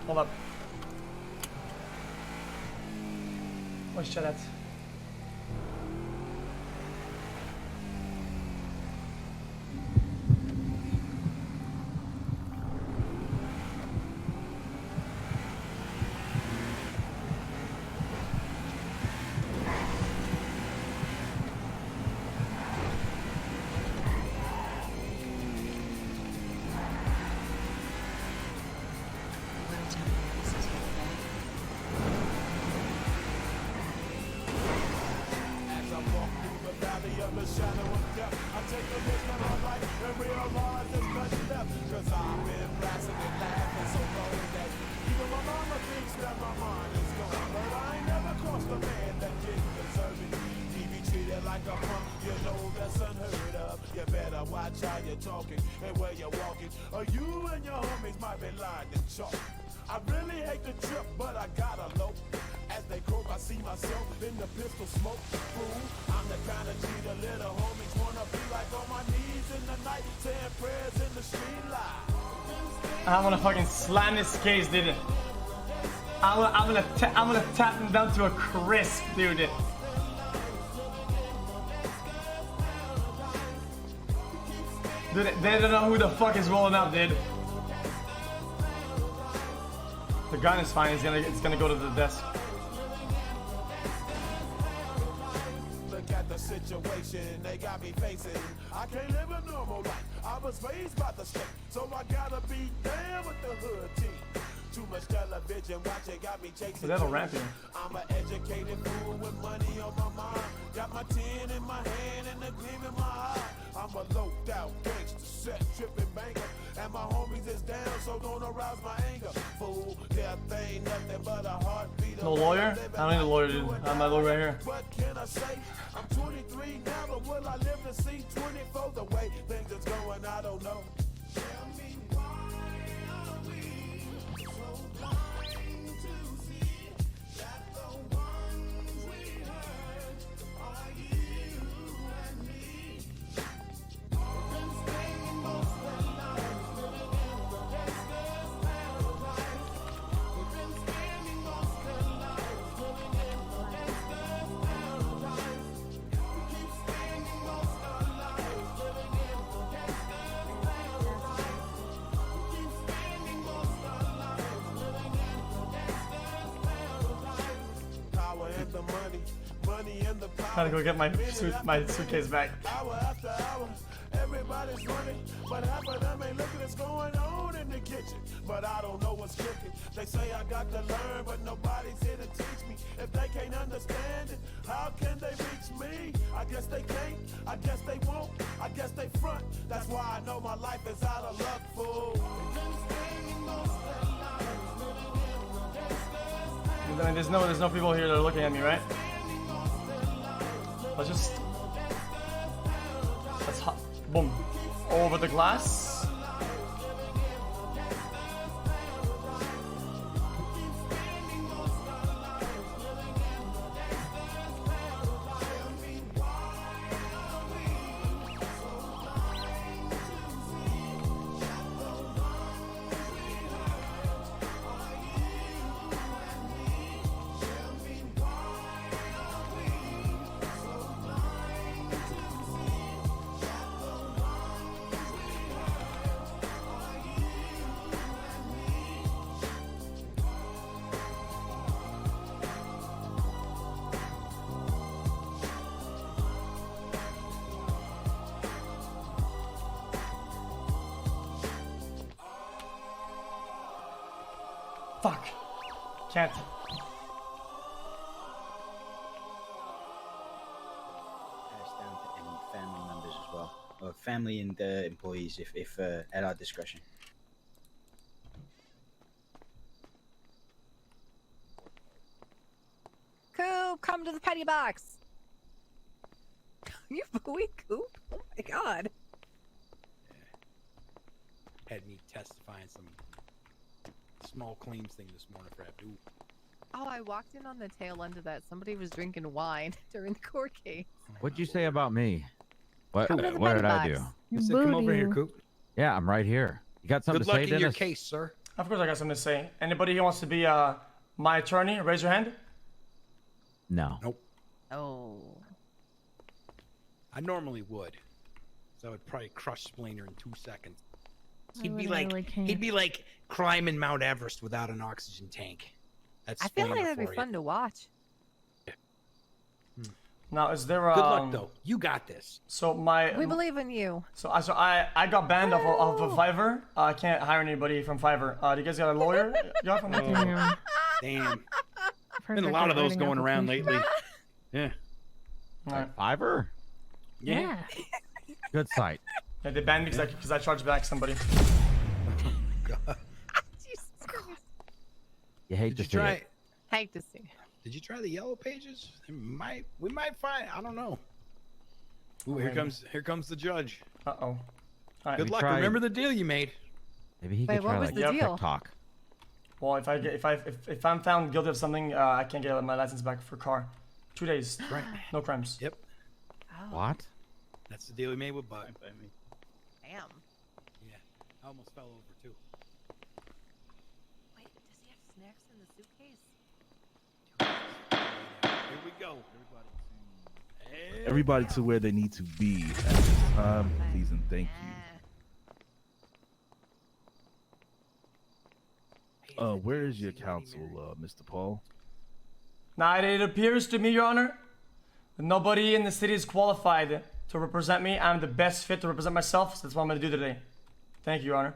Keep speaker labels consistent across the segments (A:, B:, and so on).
A: Hold up. Where's Chat at? I'm gonna fucking slam this case, dude. I'm gonna tap him down to a crisp, dude. Dude, they don't know who the fuck is rolling up, dude. The gun is fine. It's gonna go to the desk.
B: Look at the situation they got me facing. I can't live a normal life. I was raised by the state, so I gotta be down with the hood team. Too much television watching got me chasing.
A: They have a ramp here.
B: I'm an educated fool with money on my mind. Got my tin in my hand and a gleam in my eye. I'm a loped out gangster, set tripping banker, and my homies is down, so don't arouse my anger. Fool, death ain't nothing but a heartbeat.
A: No lawyer? I don't need a lawyer, dude. I have my lawyer right here.
B: What can I say? I'm 23 now, but will I live to see 24? The way things is going, I don't know. Tell me why are we so blind to see that the ones we hurt are you and me? We've been spending most of our lives living in the gangster's paradise. We've been spending most of our lives living in the gangster's paradise. We keep spending most of our lives living in the gangster's paradise. We keep spending most of our lives living in the gangster's paradise. Power and the money, money and the power.
A: Gotta go get my suitcase back.
B: Hour after hour, everybody's running, but half of them ain't looking what's going on in the kitchen. But I don't know what's cooking. They say I got to learn, but nobody's here to teach me. If they can't understand it, how can they reach me? I guess they can't, I guess they won't, I guess they front. That's why I know my life is out of luck, fool.
A: I mean, there's no people here that are looking at me, right? Let's boom, over the glass. Fuck. Can't.
C: Pass down to any family members as well, or family and employees, if at our discretion.
D: Coop, come to the petty box. You booey Coop? Oh my god.
E: Had me testifying some small claims thing this morning for Abdul.
D: Oh, I walked in on the tail end of that. Somebody was drinking wine during the court case.
F: What'd you say about me? What
D: Come to the
F: what
D: petty
F: did I
D: box.
F: do?
E: You said come over here, Coop.
F: Yeah, I'm right here. You got something
E: Good
F: to
E: luck
F: say,
E: in
F: Dennis?
E: your case, sir.
A: Of course I got something to say. Anybody who wants to be my attorney, raise your hand.
F: No.
E: Nope.
D: Oh.
E: I normally would. So I would probably crush Splainer in 2 seconds.
G: I
E: He'd be
G: literally
E: like
G: can't.
E: he'd be like climbing Mount Everest without an oxygen tank. That's
D: I feel like
E: Splainer
D: that'd be
E: for you.
D: fun to watch.
A: Now, is there
E: Good luck though. You got this.
A: So my
D: We believe in you.
A: so I got banned off of Fiverr. I can't hire anybody from Fiverr. Do you guys got a lawyer? Y'all from
G: Damn.
E: Damn.
G: Heard
E: Been a
G: that
E: lot of
G: they're
E: those
G: writing
E: going around
G: applications.
E: lately. Yeah.
A: Alright.
F: Fiverr?
G: Yeah.
F: Good site.
A: Yeah, they banned me because I charged back somebody.
D: Jesus Christ.
F: You hate
E: Did you
F: to see
E: try?
F: it.
D: Hate to see.
E: Did you try the yellow pages? We might find. I don't know. Ooh, here comes the judge.
A: Uh oh. Alright.
E: Good luck.
F: tried.
E: Remember the deal you made.
F: Maybe he
D: Wait,
F: could
D: what
F: try
D: was
F: like
D: the deal?
F: TikTok.
A: Well, if I'm found guilty of something, I can't get my license back for car. 2 days.
E: Right.
A: No crimes.
E: Yep.
D: Oh,
F: What?
E: That's the deal we made with Bud.
D: damn.
E: Yeah. I almost fell over too.
D: Wait, does he have snacks in the suitcase?
E: Here we go.
H: Everybody to where they need to be at this time, please and thank you. Where is your counsel, Mr. Paul?
A: Now, it appears to me, Your Honor, that nobody in the city is qualified to represent me. I'm the best fit to represent myself, so that's what I'm going to do today. Thank you, Your Honor.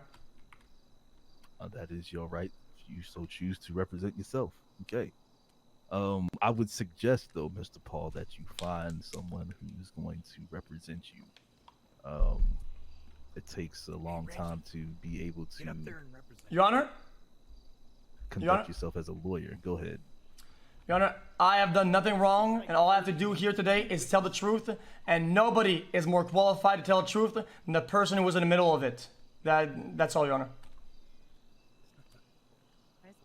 H: That is your right if you so choose to represent yourself. Okay. I would suggest, though, Mr. Paul, that you find someone who's going to represent you. It takes a long time to be able to
E: Get up there and represent.
A: Your Honor,
H: conduct yourself as a lawyer. Go ahead.
A: Your Honor, I have done nothing wrong, and all I have to do here today is tell the truth, and nobody is more qualified to tell the truth than the person who was in the middle of it. That's all, Your Honor.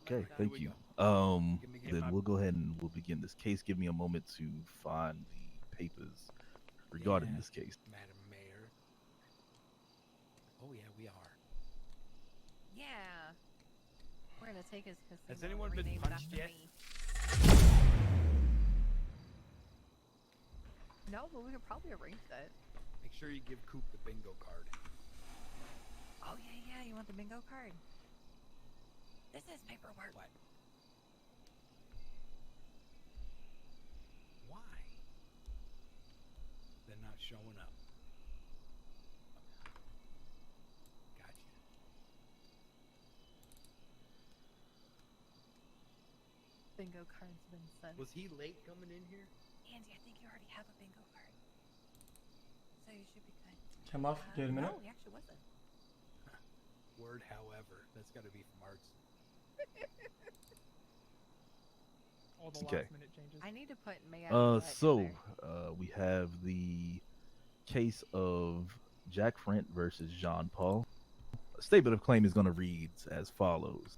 H: Okay, thank you. Then we'll go ahead and we'll begin this case. Give me a moment to find the papers regarding this case.
E: Madam Mayor. Oh yeah, we are.
D: Yeah. We're gonna take his casino.
E: Has anyone
D: and
E: been
D: rename it
E: punched
D: after
E: yet?
D: me. No, but we could probably arrange that.
E: Make sure you give Coop the bingo card.
D: Oh yeah, you want the bingo card? This is paperwork.
E: What? Why? They're not showing up. Gotcha.
D: Bingo card's been sent.
E: Was he late coming in here?
D: Andy, I think you already have a bingo card. So you should be good.
A: Come off. Give it a minute.
D: No, he actually wasn't.
E: Word, however. That's got to be from Arts.
I: All the
H: Okay.
I: last minute changes.
D: I need to put May I
H: So
D: in there.
H: we have the case of Jack Frent versus Jean Paul. A statement of claim is going to read as follows.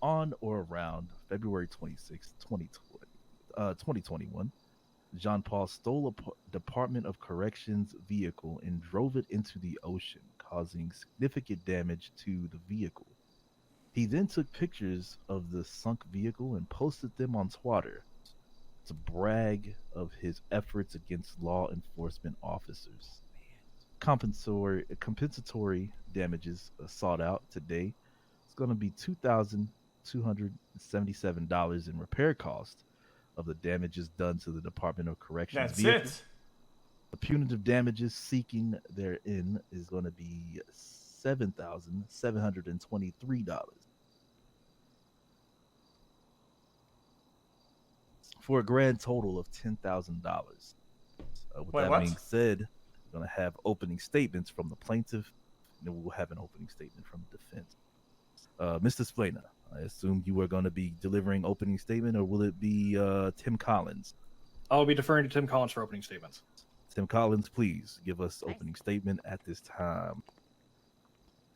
H: On or around February 26, 2021, Jean Paul stole a Department of Corrections vehicle and drove it into the ocean, causing significant damage to the vehicle. He then took pictures of the sunk vehicle and posted them on Twitter to brag of his efforts against law enforcement officers. Compensatory damages sought out today. It's going to be $2,277 in repair cost of the damages done to the Department of Corrections
A: That's
H: vehicle.
A: it.
H: The punitive damages seeking therein is going to be $7,723 for a grand total of $10,000. With
A: Wait,
H: that
A: what?
H: being said, we're going to have opening statements from the plaintiff, and then we'll have an opening statement from the defense. Mr. Splana, I assume you are going to be delivering opening statement, or will it be Tim Collins?
I: I'll be deferring to Tim Collins for opening statements.
H: Tim Collins, please give us opening statement at this time.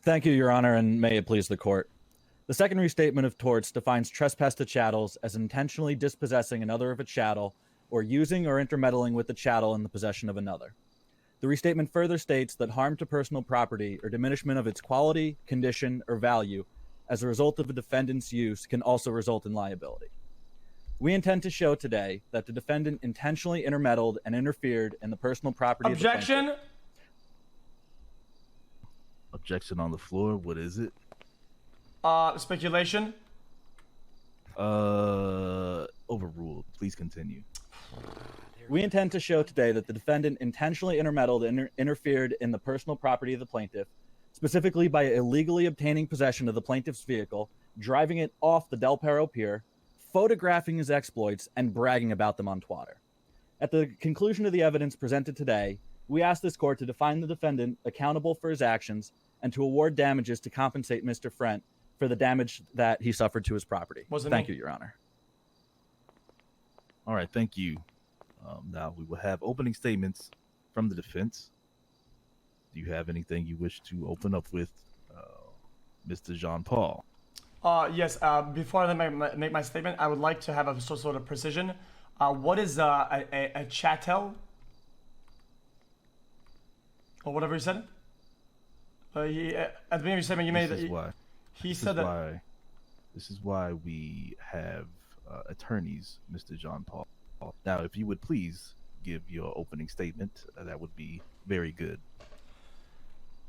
J: Thank you, Your Honor, and may it please the court. The second restatement of torts defines trespass to chattels as intentionally dispossessing another of a chattel or using or intermeddling with the chattel in the possession of another. The restatement further states that harm to personal property or diminishment of its quality, condition, or value as a result of a defendant's use can also result in liability. We intend to show today that the defendant intentionally intermeddled and interfered in the personal property of the plaintiff.
A: Objection.
H: Objection on the floor. What is it?
A: Speculation.
H: Overruled. Please continue.
J: We intend to show today that the defendant intentionally intermeddled and interfered in the personal property of the plaintiff, specifically by illegally obtaining possession of the plaintiff's vehicle, driving it off the Del Perro Pier, photographing his exploits, and bragging about them on Twitter. At the conclusion of the evidence presented today, we ask this court to define the defendant accountable for his actions and to award damages to compensate Mr. Frent for the damage that he suffered to his property. Thank you, Your Honor.
H: All right, thank you. Now we will have opening statements from the defense. Do you have anything you wish to open up with, Mr. Jean-Paul?
A: Yes. Before I make my statement, I would like to have a sort of precision. What is a chattel? Or whatever you said? At the beginning of your statement, you made that. He said that.
H: This is why we have attorneys, Mr. Jean-Paul. Now, if you would please give your opening statement, that would be very good.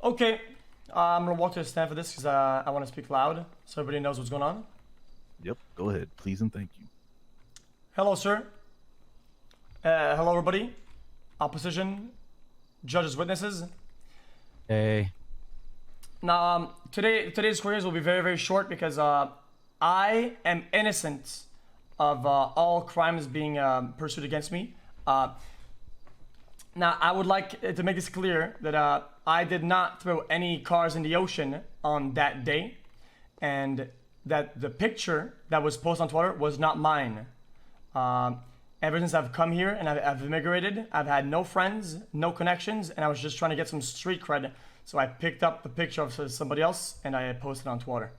A: Okay. I'm going to walk to the stand for this because I want to speak loud so everybody knows what's going on.
H: Yep, go ahead. Please and thank you.
A: Hello, sir. Hello, everybody. Opposition, judges, witnesses.
F: Hey.
A: Now, today's queries will be very, very short because I am innocent of all crimes being pursued against me. Now, I would like to make this clear that I did not throw any cars in the ocean on that day, and that the picture that was posted on Twitter was not mine. Ever since I've come here and I've immigrated, I've had no friends, no connections, and I was just trying to get some street cred. So I picked up the picture of somebody else and I posted it on Twitter,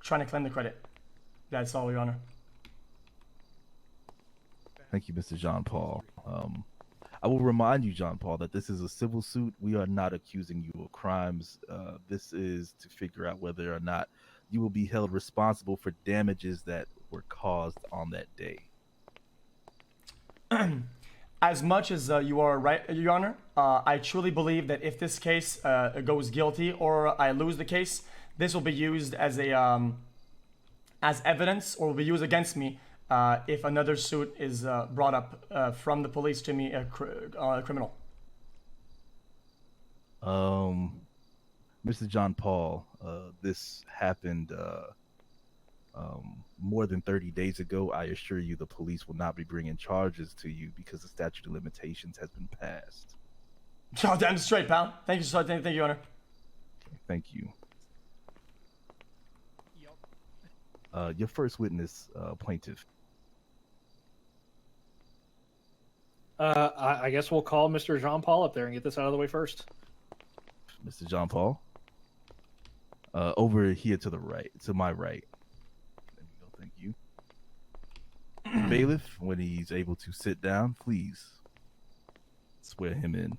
A: trying to claim the credit. That's all, Your Honor.
H: Thank you, Mr. Jean-Paul. I will remind you, Jean-Paul, that this is a civil suit. We are not accusing you of crimes. This is to figure out whether or not you will be held responsible for damages that were caused on that day.
A: As much as you are right, Your Honor, I truly believe that if this case goes guilty or I lose the case, this will be used as a as evidence or will be used against me if another suit is brought up from the police to me, a criminal.
H: Mr. Jean-Paul, this happened more than 30 days ago. I assure you the police will not be bringing charges to you because the statute of limitations has been passed.
A: Oh, damn straight, pal. Thank you, sir. Thank you, Your Honor.
H: Thank you. Your first witness, plaintiff.
I: I guess we'll call Mr. Jean-Paul up there and get this out of the way first.
H: Mr. Jean-Paul. Over here to the right, to my right. There we go, thank you. Bailiff, when he's able to sit down, please swear him in.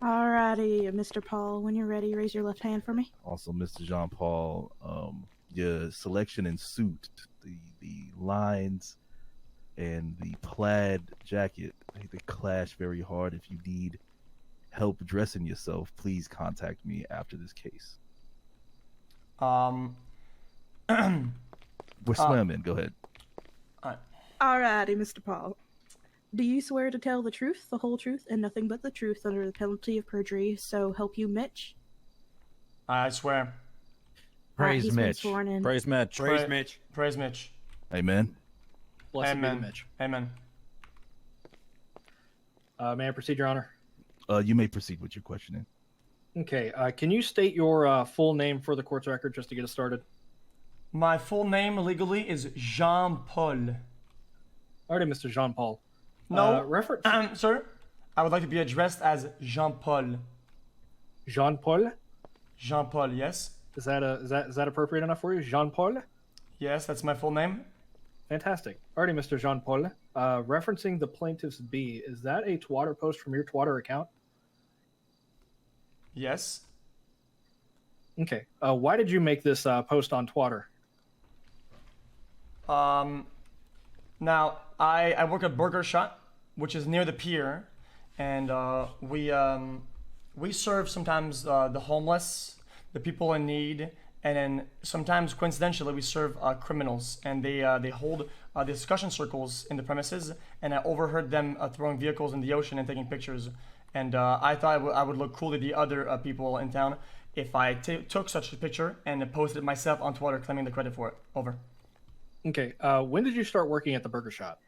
G: Alrighty, Mr. Paul, when you're ready, raise your left hand for me.
H: Also, Mr. Jean-Paul, your selection in suit, the lines and the plaid jacket, they clash very hard. If you need help dressing yourself, please contact me after this case.
A: We're
H: swimming. Go ahead.
G: Alrighty, Mr. Paul. Do you swear to tell the truth, the whole truth, and nothing but the truth under the penalty of perjury, so help you Mitch?
A: I swear.
F: Praise
G: he's been
F: Mitch.
G: sworn in.
J: Praise Mitch.
E: Praise Mitch.
A: Praise Mitch.
H: Amen.
I: Blessed be
A: Amen.
I: Mitch.
A: Amen.
I: May I proceed, Your Honor?
H: You may proceed with your questioning.
I: Okay. Can you state your full name for the court's record just to get us started?
A: My full name legally is Jean-Paul.
I: Alrighty, Mr. Jean-Paul.
A: No,
I: reference.
A: sir, I would like to be addressed as Jean-Paul.
I: Jean-Paul?
A: Jean-Paul, yes.
I: Is that appropriate enough for you? Jean-Paul?
A: Yes, that's my full name.
I: Fantastic. Alrighty, Mr. Jean-Paul. referencing the plaintiff's B, is that a Twitter post from your Twitter account?
A: Yes.
I: Okay. Why did you make this post on Twitter?
A: Now, I work at Burger Shot, which is near the pier, and we serve sometimes the homeless, the people in need, and then sometimes coincidentally we serve criminals, and they hold discussion circles in the premises, and I overheard them throwing vehicles in the ocean and taking pictures, and I thought I would look cool to the other people in town if I took such a picture and posted it myself on Twitter claiming the credit for it. Over.
I: Okay. When did you start working at the Burger Shot?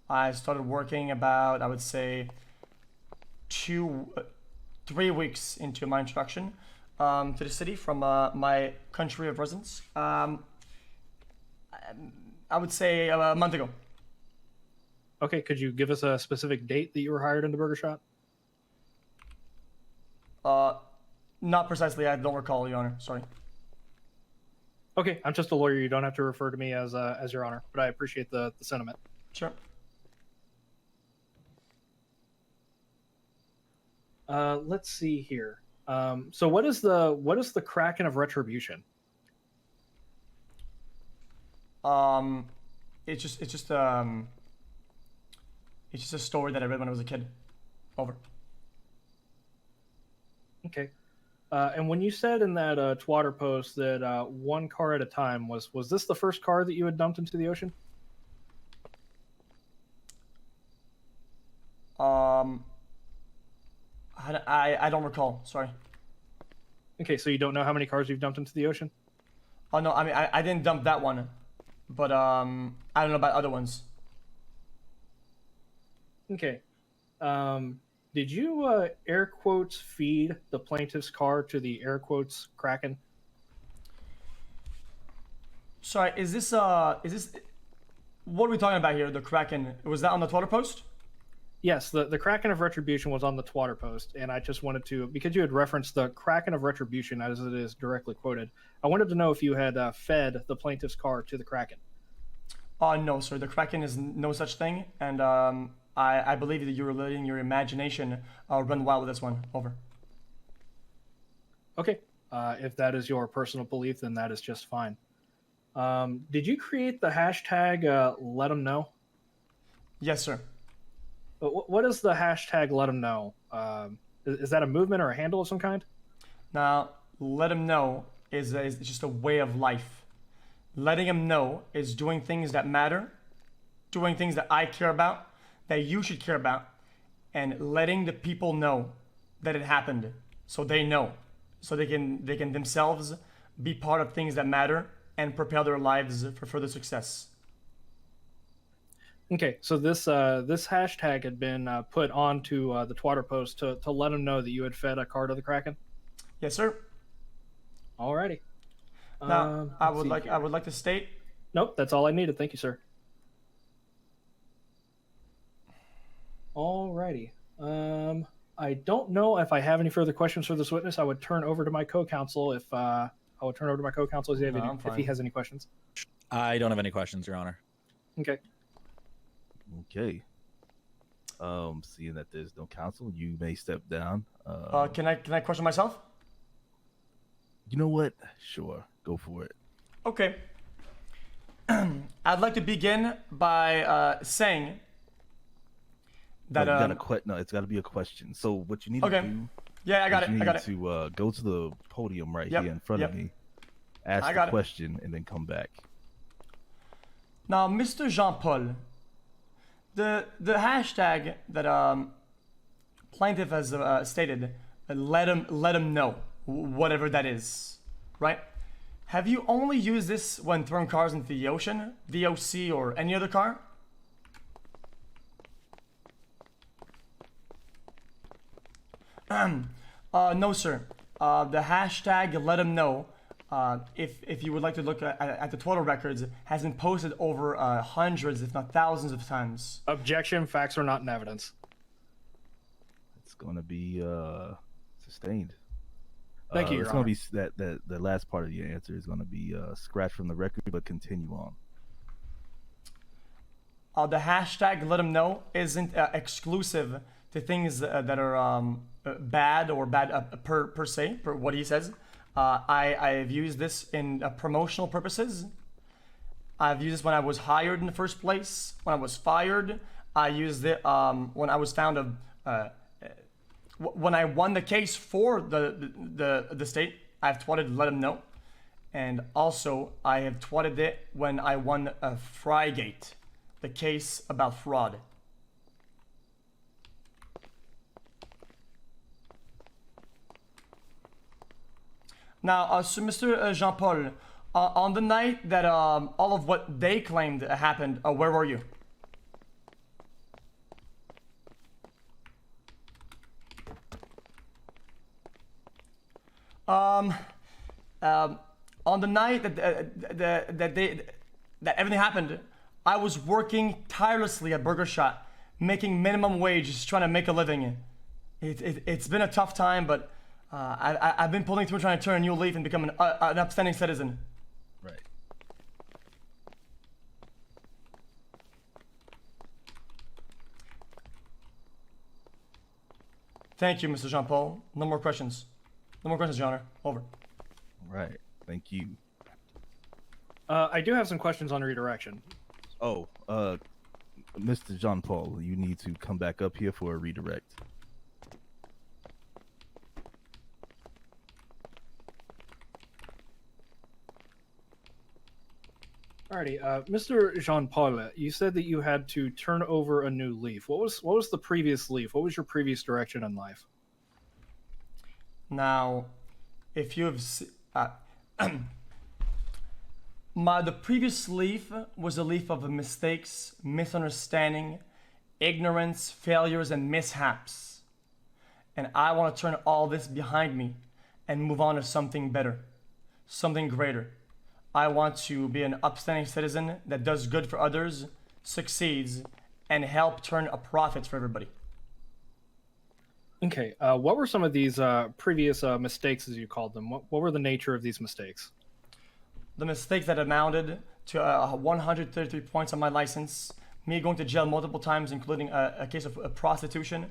A: I started working about, I would say, 3 weeks into my introduction to the city from my country of residence. I would say a month ago.
I: Okay, could you give us a specific date that you were hired in the Burger Shot?
A: Not precisely, I don't recall, Your Honor. Sorry.
I: Okay, I'm just a lawyer. You don't have to refer to me as Your Honor, but I appreciate the sentiment.
A: Sure.
I: Let's see here. So what is the Kraken of Retribution?
A: It's just a story that I read when I was a kid. Over.
I: Okay. And when you said in that Twitter post that one car at a time, was this the first car that you had dumped into the ocean?
A: I don't recall. Sorry.
I: Okay, so you don't know how many cars you've dumped into the ocean?
A: Oh no, I mean I didn't dump that one, but I don't know about other ones.
I: Okay. Did you air quotes feed the plaintiff's car to the air quotes Kraken?
A: Sorry, is this what are we talking about here? The Kraken, was that on the Twitter post?
I: Yes, the Kraken of Retribution was on the Twitter post, and I just wanted to, because you had referenced the Kraken of Retribution as it is directly quoted, I wanted to know if you had fed the plaintiff's car to the Kraken.
A: No, sir. The Kraken is no such thing, and I believe that you're letting your imagination run wild with this one. Over.
I: Okay. If that is your personal belief, then that is just fine. Did you create the hashtag let them know?
A: Yes, sir.
I: But what is the hashtag let them know? Is that a movement or a handle of some kind?
A: Now, let them know is just a way of life. Letting them know is doing things that matter, doing things that I care about, that you should care about, and letting the people know that it happened, so they know, so they can themselves be part of things that matter and propel their lives for further success.
I: Okay, so this hashtag had been put onto the Twitter post to let them know that you had fed a car to the Kraken.
A: Yes, sir.
I: Alrighty.
A: Now, I would like to state.
I: Nope, that's all I needed. Thank you, sir. Alrighty. I don't know if I have any further questions for this witness. I would turn over to my co-counsel if if he has any questions.
J: I don't have any questions, Your Honor.
I: Okay.
H: Okay. Seeing that there's no counsel, you may step down.
A: Can I question myself?
H: You know what? Sure, go for it.
A: Okay. I'd like to begin by saying that
H: no, it's got to be a question. So what you need to do?
A: Yeah, I got it.
H: You need to go to the podium right here in front of me, ask the question, and then come back.
A: Now, Mr. Jean-Paul, the hashtag that plaintiff has stated, let him know, whatever that is, right? Have you only used this when throwing cars into the ocean, VOC, or any other car? No, sir. The hashtag let him know, if you would like to look at the Twitter records, has been posted over hundreds, if not thousands of times.
I: Objection, facts are not in evidence.
H: It's going to be sustained.
I: Thank you, Your
H: It's going to be that the last part of your answer is going to be scratched from the record, but continue
A: the hashtag let them know isn't exclusive to things that are bad or bad per se, per what he says. I've used this in promotional purposes. I've used this when I was hired in the first place, when I was fired. I used it when I was found when I won the case for the state. I've twatted let them know. And also, I have twatted it when I won a Frygate, the case about fraud. Now, so Mr. Jean-Paul, on the night that all of what they claimed happened, where were you? On the night that everything happened, I was working tirelessly at Burger Shot, making minimum wage, just trying to make a living. It's been a tough time, but I've been pulling through, trying to turn a new leaf and become an upstanding citizen.
H: Right.
A: Thank you, Mr. Jean-Paul. No more questions. No more questions, Your Honor. Over.
H: Right. Thank you.
I: I do have some questions on redirection.
H: Oh, Mr. Jean Paul, you need to come back up here for a redirect.
I: Alrighty, Mr. Jean-Paul, you said that you had to turn over a new leaf. What was the previous leaf? What was your previous direction in life?
A: Now, if you have the previous leaf was a leaf of mistakes, misunderstanding, ignorance, failures, and mishaps. And I want to turn all this behind me and move on to something better, something greater. I want to be an upstanding citizen that does good for others, succeeds, and help turn a profit for everybody.
I: Okay, what were some of these previous mistakes, as you called them? What were the nature of these mistakes?
A: The mistakes that amounted to 133 points on my license, me going to jail multiple times, including a case of prostitution.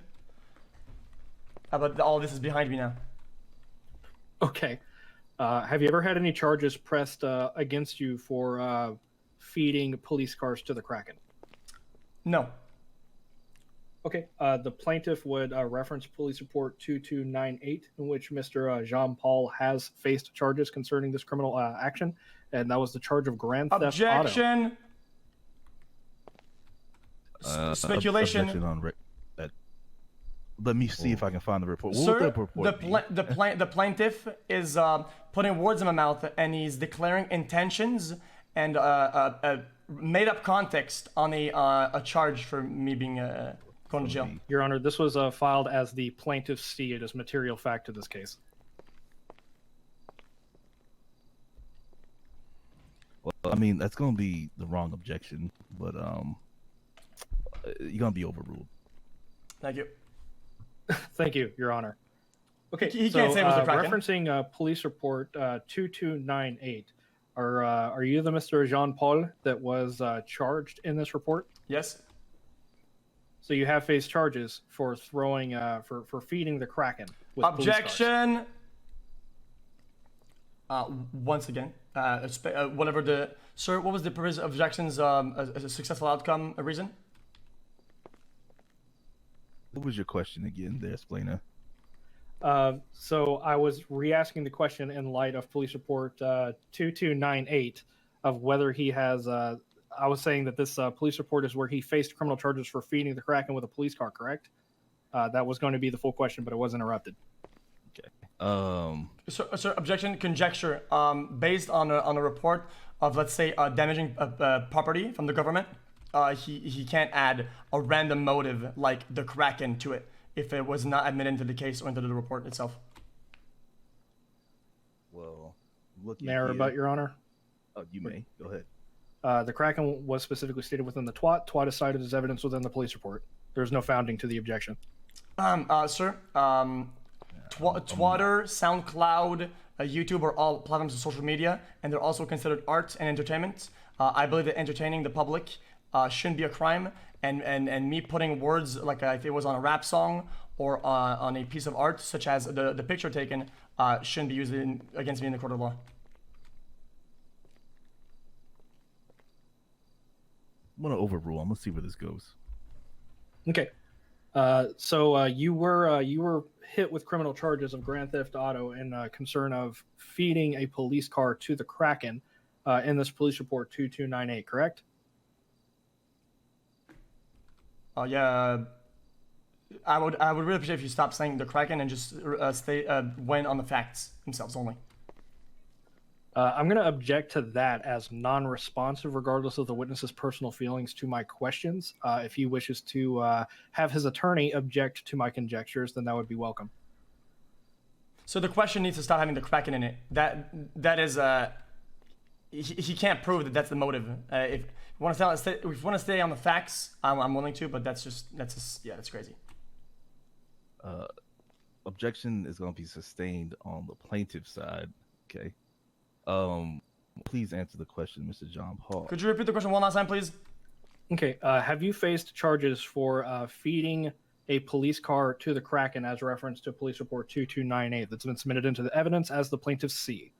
A: But all this is behind me now.
I: Okay. Have you ever had any charges pressed against you for feeding police cars to the Kraken?
A: No.
I: Okay. The plaintiff would reference police report 2298, in which Mr. Jean-Paul has faced charges concerning this criminal action, and that was the charge of grand theft auto.
A: Objection. Speculation.
H: Objection on let me see if I can find the report. What
A: Sir,
H: would that report
A: the plaintiff is putting words in my mouth, and he's declaring intentions and made up context on a charge for me being going to jail.
I: Your Honor, this was filed as the plaintiff's C. It is material fact to this case.
H: Well, I mean, that's going to be the wrong objection, but you're going to be overruled.
A: Thank you.
I: Thank you, Your Honor. Okay,
A: he can't say it was the Kraken.
I: Referencing police report 2298, are you the Mr. Jean-Paul that was charged in this report?
A: Yes.
I: So you have faced charges for throwing, for feeding the Kraken with
A: Objection. Once again, whatever the sir, what was the previous objections? A successful outcome, a reason?
H: What was your question again, there, explainer?
I: So I was re-asking the question in light of police report 2298 of whether he has. I was saying that this police report is where he faced criminal charges for feeding the Kraken with a police car, correct? That was going to be the full question, but it was interrupted.
H: Okay.
A: Sir, objection, conjecture. Based on a report of, let's say, damaging property from the government, he can't add a random motive like the Kraken to it if it was not admitted into the case or into the report itself.
H: Well, look.
I: May I rebut, Your Honor?
H: Oh, you may. Go ahead.
I: The Kraken was specifically stated within the twat. Twat is cited as evidence within the police report. There's no founding to the objection.
A: Sir, Twitter, SoundCloud, YouTube are all platforms of social media, and they're also considered art and entertainment. I believe that entertaining the public shouldn't be a crime, and me putting words like if it was on a rap song or on a piece of art, such as the picture taken, shouldn't be used against me in the court of law.
H: I'm gonna overrule. I'm gonna see where this goes.
I: Okay. So you were hit with criminal charges of grand theft auto and concern of feeding a police car to the Kraken in this police report 2298, correct?
A: Yeah. I would really appreciate if you stop saying the Kraken and just went on the facts themselves only.
I: I'm going to object to that as non-responsive, regardless of the witness's personal feelings to my questions. If he wishes to have his attorney object to my conjectures, then that would be welcome.
A: So the question needs to stop having the Kraken in it. That is he can't prove that that's the motive. If you want to stay on the facts, I'm willing to, but that's crazy.
H: Objection is going to be sustained on the plaintiff's side. Okay. Please answer the question, Mr. John Paul.
A: Could you repeat the question one last time, please?
I: Okay. Have you faced charges for feeding a police car to the Kraken as referenced to police report 2298 that's been submitted into the evidence as the plaintiff C?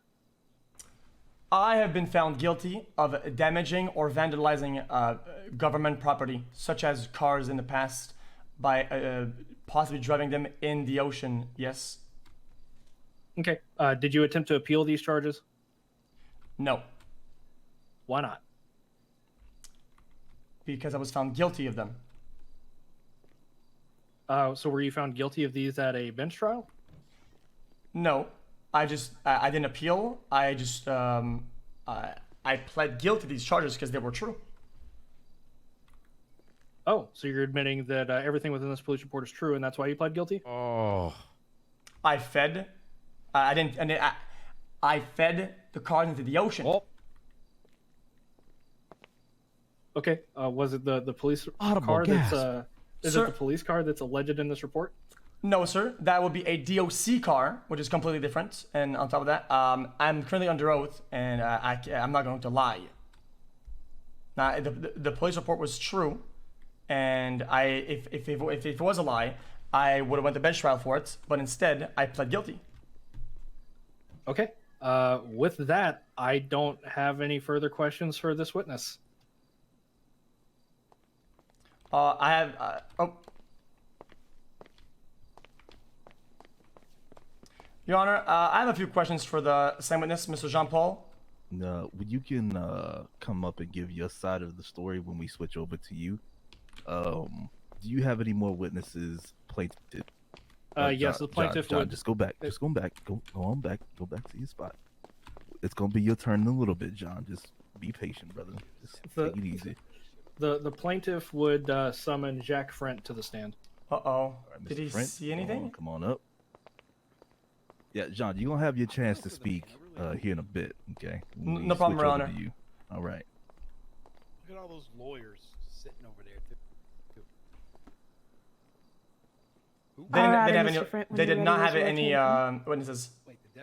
A: I have been found guilty of damaging or vandalizing government property, such as cars in the past, by possibly driving them in the ocean, yes.
I: Okay. Did you attempt to appeal these charges?
A: No.
I: Why not?
A: Because I was found guilty of them.
I: So were you found guilty of these at a bench trial?
A: No. I didn't appeal. I just I pled guilty to these charges because they were true.
I: Oh, so you're admitting that everything within this police report is true, and that's why you pled guilty?
E: Oh.
A: I fed the cars into the ocean.
E: Oh.
I: Okay. Was it the police
H: Audible
I: car
H: gasp.
I: that's is
A: Sir?
I: it the police car that's alleged in this report?
A: No, sir. That would be a DOC car, which is completely different. And on top of that, I'm currently under oath, and I'm not going to lie. Now, the police report was true, and if it was a lie, I would have went to bench trial for it. But instead, I pled guilty.
I: Okay. With that, I don't have any further questions for this witness.
A: I have. Your Honor, I have a few questions for the same witness, Mr. Jean-Paul.
H: No, you can come up and give your side of the story when we switch over to you. Do you have any more witnesses? Plaintiff.
I: Yes, the plaintiff
H: John,
I: would.
H: just go back. Just go back. Go on back. Go back to your spot. It's gonna be your turn in a little bit, John. Just be patient, brother. Just take it easy.
I: The plaintiff would summon Jacques Frent to the stand.
A: Uh-oh.
H: Mr.
A: Did he
H: Frent,
A: see anything?
H: Come on up. Yeah, John, you're gonna have your chance to speak here in a bit, okay? When we
A: No problem,
H: switch
A: Your
H: over
A: Honor.
H: to you. All right.
E: Look at all those lawyers sitting over there.
A: They didn't
G: Mr.
A: have
G: Frent,
A: any.
G: when
A: They
G: you're
A: did not have
G: ready,
A: any
G: raise your hand.
A: witnesses.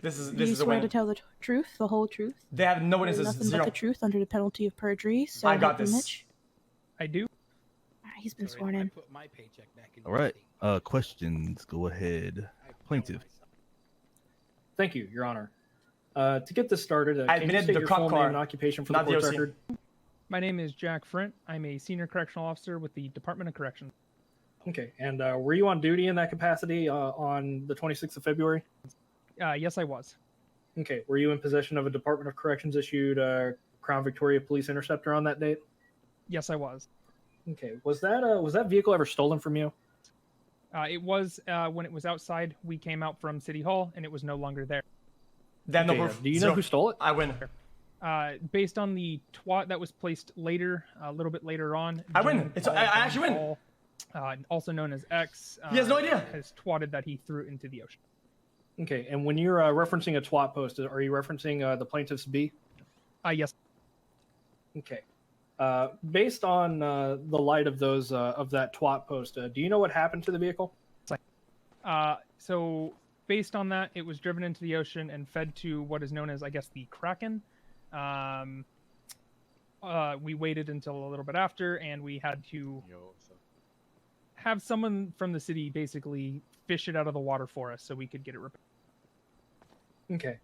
A: This
G: Do you
A: is a
G: swear to
A: win.
G: tell the truth, the whole truth,
A: They have no
G: and
A: witnesses.
G: nothing
A: Zero.
G: but the truth under the penalty of perjury? So
A: I got
G: help you,
A: this.
G: Mitch.
F: I do.
G: Alright, he's been sworn in.
E: Put my paycheck back in
H: All right. Questions. Go ahead. Plaintiff.
I: Thank you, Your Honor. To get this started,
A: I
I: can you
A: admitted
I: state
A: the
I: your
A: cop
I: full
A: car,
I: name and occupation for the
A: not the
I: court's
A: OC.
I: record?
F: My name is Jack Frent. I'm a senior correctional officer with the Department of Corrections.
I: Okay, and were you on duty in that capacity on the 26th of February?
F: Yes, I was.
I: Okay, were you in possession of a Department of Corrections issued Crown Victoria Police Interceptor on that date?
F: Yes, I was.
I: Okay, was that vehicle ever stolen from you?
F: It was when it was outside. We came out from City Hall, and it was no longer there.
A: They have no
I: Okay,
A: proof.
I: do you know
A: Zero.
I: who stole it?
A: I win.
F: Based on the twat that was placed later, a little bit later on.
A: I win.
F: John
A: It's-
F: Paul
A: I actually win.
F: Paul, also known as X.
A: He has no idea.
F: Has twatted that he threw it into the ocean.
I: Okay, and when you're referencing a twat post, are you referencing the plaintiff's B?
F: Yes.
I: Okay. Based on the light of those of that twat post, do you know what happened to the vehicle?
F: So based on that, it was driven into the ocean and fed to what is known as, I guess, the Kraken. we waited until a little bit after, and we had to have someone from the city basically fish it out of the water for us so we could get it repaired.
I: Okay.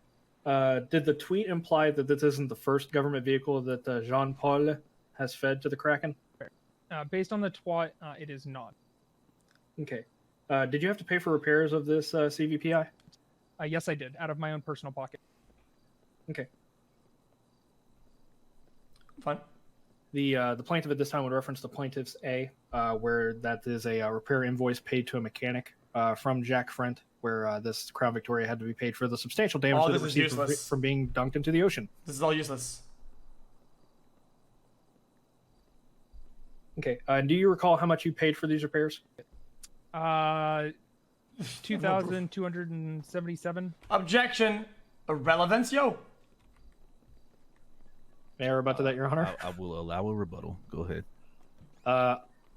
I: Did the tweet imply that this isn't the first government vehicle that Jean-Paul has fed to the Kraken?
F: Based on the twat, it is not.
I: Okay. Did you have to pay for repairs of this CVPI?
F: Yes, I did, out of my own personal pocket.
I: Okay.
A: Fine.
I: The plaintiff at this time would reference the plaintiff's A, where that is a repair invoice paid to a mechanic from Jack Frent, where this Crown Victoria had to be paid for the substantial damage that it received from being dunked into the ocean.
A: This is all useless.
I: Okay. Do you recall how much you paid for these repairs?
F: 2,277.
A: Objection. Irrelevance, yo.
I: May I rebut to that, Your Honor?
H: I will allow a rebuttal. Go ahead.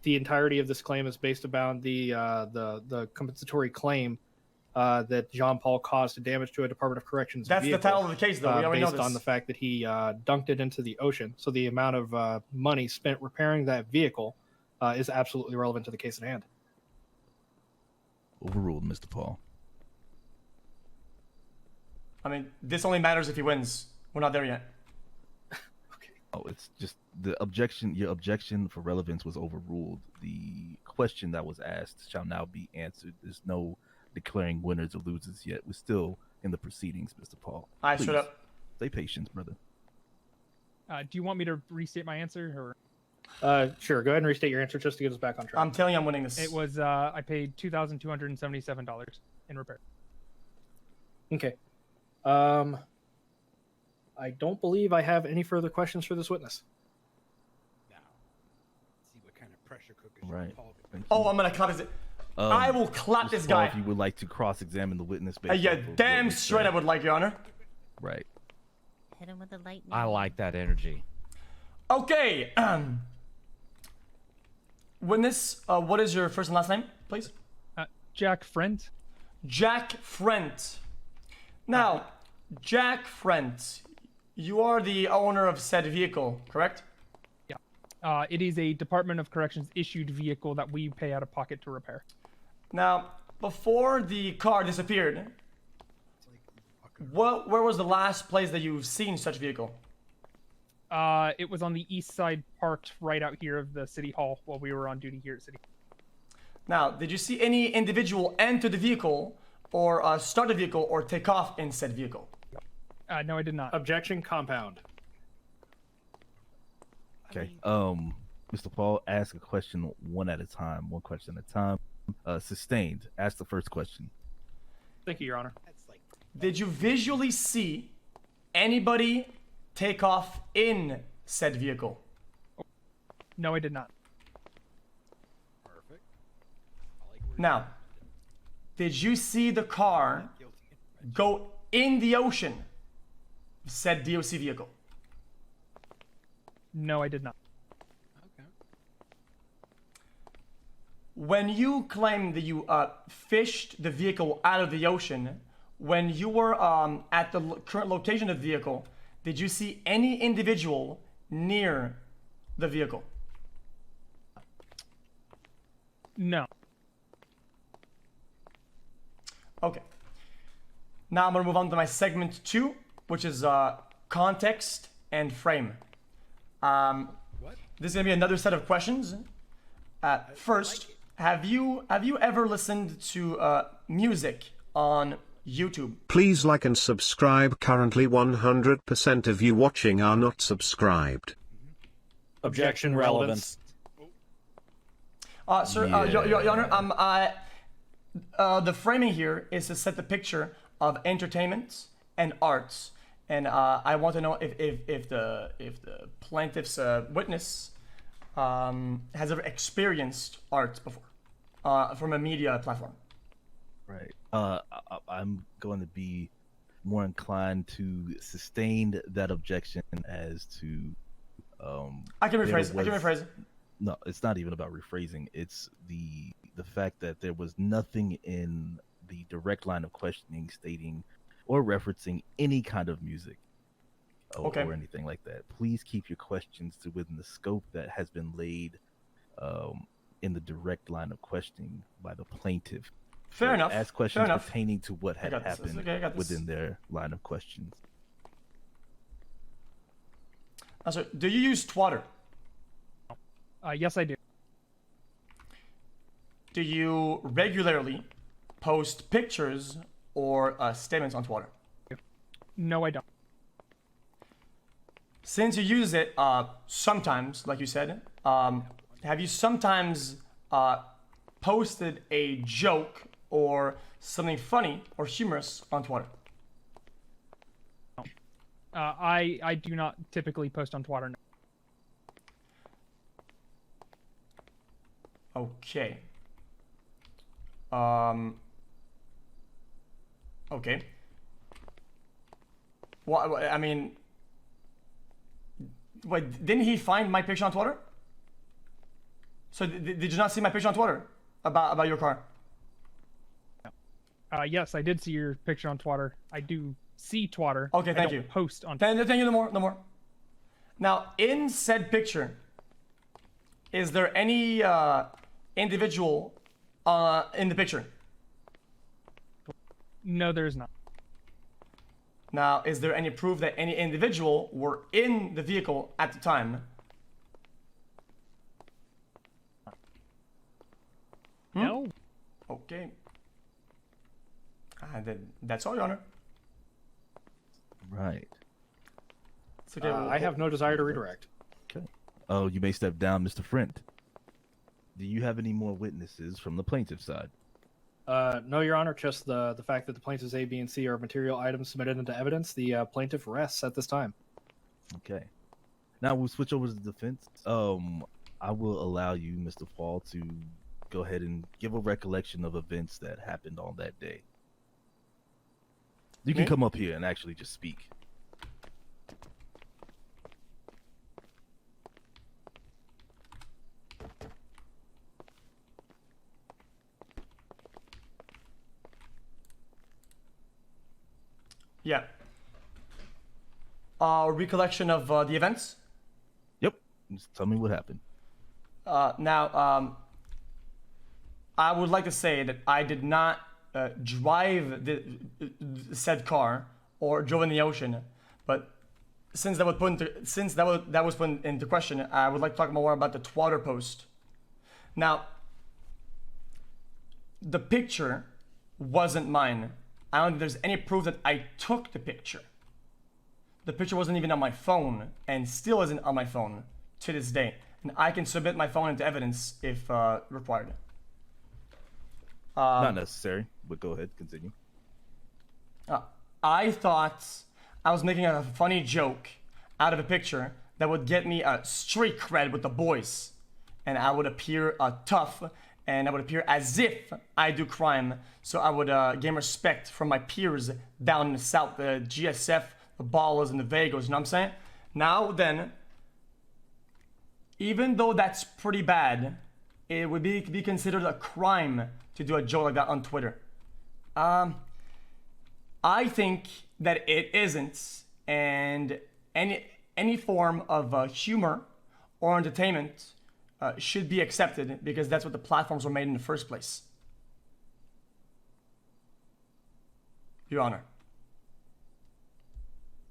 I: The entirety of this claim is based upon the compensatory claim that Jean-Paul caused damage to a Department of Corrections
A: That's
I: vehicle,
A: the title of the case, though. We already know
I: based
A: this.
I: on the fact that he dunked it into the ocean. So the amount of money spent repairing that vehicle is absolutely relevant to the case at hand.
H: Overruled, Mr. Paul.
A: I mean, this only matters if he wins. We're not there yet.
H: Oh, it's just the objection. Your objection for relevance was overruled. The question that was asked shall now be answered. There's no declaring winners or losers yet. We're still in the proceedings, Mr. Paul.
A: I
H: Please,
A: shut up.
H: Stay patient, brother.
F: Do you want me to restate my answer, or?
I: Sure. Go ahead and restate your answer just to get us back on track.
A: I'm telling you, I'm winning this.
F: It was I paid $2,277 in repair.
I: Okay. I don't believe I have any further questions for this witness.
E: Now, see what kind of pressure cookers
H: Right.
E: Paul
H: Thank you.
A: Oh, I'm gonna clap his. I will clap
H: Mr.
A: this
H: Paul,
A: guy.
H: if you would like to cross-examine the witness, based
A: Yeah,
H: off of what
A: damn
H: was
A: straight I
H: said.
A: would like, Your Honor.
H: Right.
D: Hit him with the lightning.
K: I like that energy.
A: Okay. Witness, what is your first and last name, please?
F: Jack Frent.
A: Jack Frent. Now, Jack Frent, you are the owner of said vehicle, correct?
F: Yeah. It is a Department of Corrections issued vehicle that we pay out of pocket to repair.
A: Now, before the car disappeared, where was the last place that you've seen such vehicle?
F: It was on the east side, parked right out here of the city hall while we were on duty here at City.
A: Now, did you see any individual enter the vehicle or start the vehicle or take off in said vehicle?
F: No, I did not.
I: Objection compound.
H: Okay. Mr. Paul, ask a question one at a time. One question at a time. Sustained. Ask the first question.
I: Thank you, Your Honor.
A: Did you visually see anybody take off in said vehicle?
F: No, I did not.
E: Perfect.
A: Now, did you see the car go in the ocean, said DOC vehicle?
F: No, I did not.
E: Okay.
A: When you claim that you fished the vehicle out of the ocean, when you were at the current location of the vehicle, did you see any individual near the vehicle?
F: No.
A: Okay. Now I'm going to move on to my segment 2, which is context and frame. This is going to be another set of questions. First, have you ever listened to music on YouTube?
L: Please like and subscribe. Currently 100% of you watching are not subscribed.
J: Objection relevance.
A: Sir, Your Honor, the framing here is to set the picture of entertainment and arts, and I want to know if the plaintiff's witness has ever experienced art before from a media platform.
H: Right. I'm going to be more inclined to sustain that objection as to.
A: I can rephrase.
H: No, it's not even about rephrasing. It's the fact that there was nothing in the direct line of questioning stating or referencing any kind of music. or anything like that. Please keep your questions to within the scope that has been laid in the direct line of questioning by the plaintiff.
A: Fair enough.
H: Ask questions pertaining to what had happened
A: within
H: their line of questions.
A: So, do you use Twitter?
F: Yes, I do.
A: Do you regularly post pictures or statements on Twitter?
F: No, I don't.
A: Since you use it sometimes, like you said, have you sometimes posted a joke or something funny or humorous on Twitter?
F: I do not typically post on Twitter. No.
A: Okay. Okay. Well, I mean, wait, didn't he find my picture on Twitter? So did you not see my picture on Twitter about your car?
F: Yes, I did see your picture on Twitter. I do see Twitter.
A: Okay, thank you.
F: Post on.
A: Thank you. No more. Now, in said picture, is there any individual in the picture?
F: No, there's not.
A: Now, is there any proof that any individual were in the vehicle at the time?
F: No.
A: Okay. That's all, Your Honor.
H: Right.
A: It's okay.
I: I have no desire to redirect.
H: Okay. Oh, you may step down, Mr. Frent. Do you have any more witnesses from the plaintiff's side?
I: No, Your Honor, just the fact that the plaintiffs A, B, and C are material items submitted into evidence. The plaintiff rests at this time.
H: Okay. Now we'll switch over to the defense. I will allow you, Mr. Paul, to go ahead and give a recollection of events that happened on that day. You can come up here and actually just speak.
A: Yeah. Recollection of the events?
H: Yep. Just tell me what happened.
A: Now, I would like to say that I did not drive the said car or drove in the ocean, but since that was put into question, I would like to talk more about the Twitter post. Now, the picture wasn't mine. I don't think there's any proof that I took the picture. The picture wasn't even on my phone and still isn't on my phone to this day. And I can submit my phone into evidence if required.
H: Not necessary, but go ahead, continue.
A: I thought I was making a funny joke out of a picture that would get me a street cred with the boys. And I would appear tough, and I would appear as if I do crime. So I would gain respect from my peers down in the South, the GSF, the Ballers, and the Vagos, you know what I'm saying? Now then, even though that's pretty bad, it would be considered a crime to do a joke like that on Twitter. I think that it isn't, and any form of humor or entertainment should be accepted because that's what the platforms were made in the first place. Your Honor.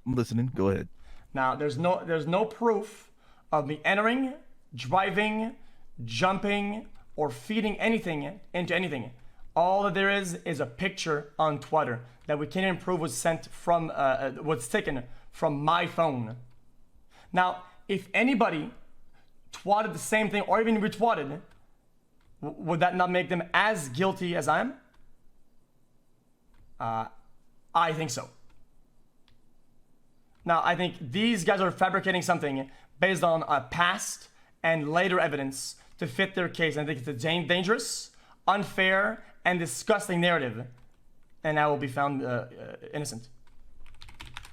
H: I'm listening. Go ahead.
A: Now, there's no proof of me entering, driving, jumping, or feeding anything into anything. All that there is a picture on Twitter that we can't even prove was sent from, was taken from my phone. Now, if anybody twatted the same thing or even retweeted, would that not make them as guilty as I am? I think so. Now, I think these guys are fabricating something based on past and later evidence to fit their case. And I think it's a dangerous, unfair, and disgusting narrative. And I will be found innocent.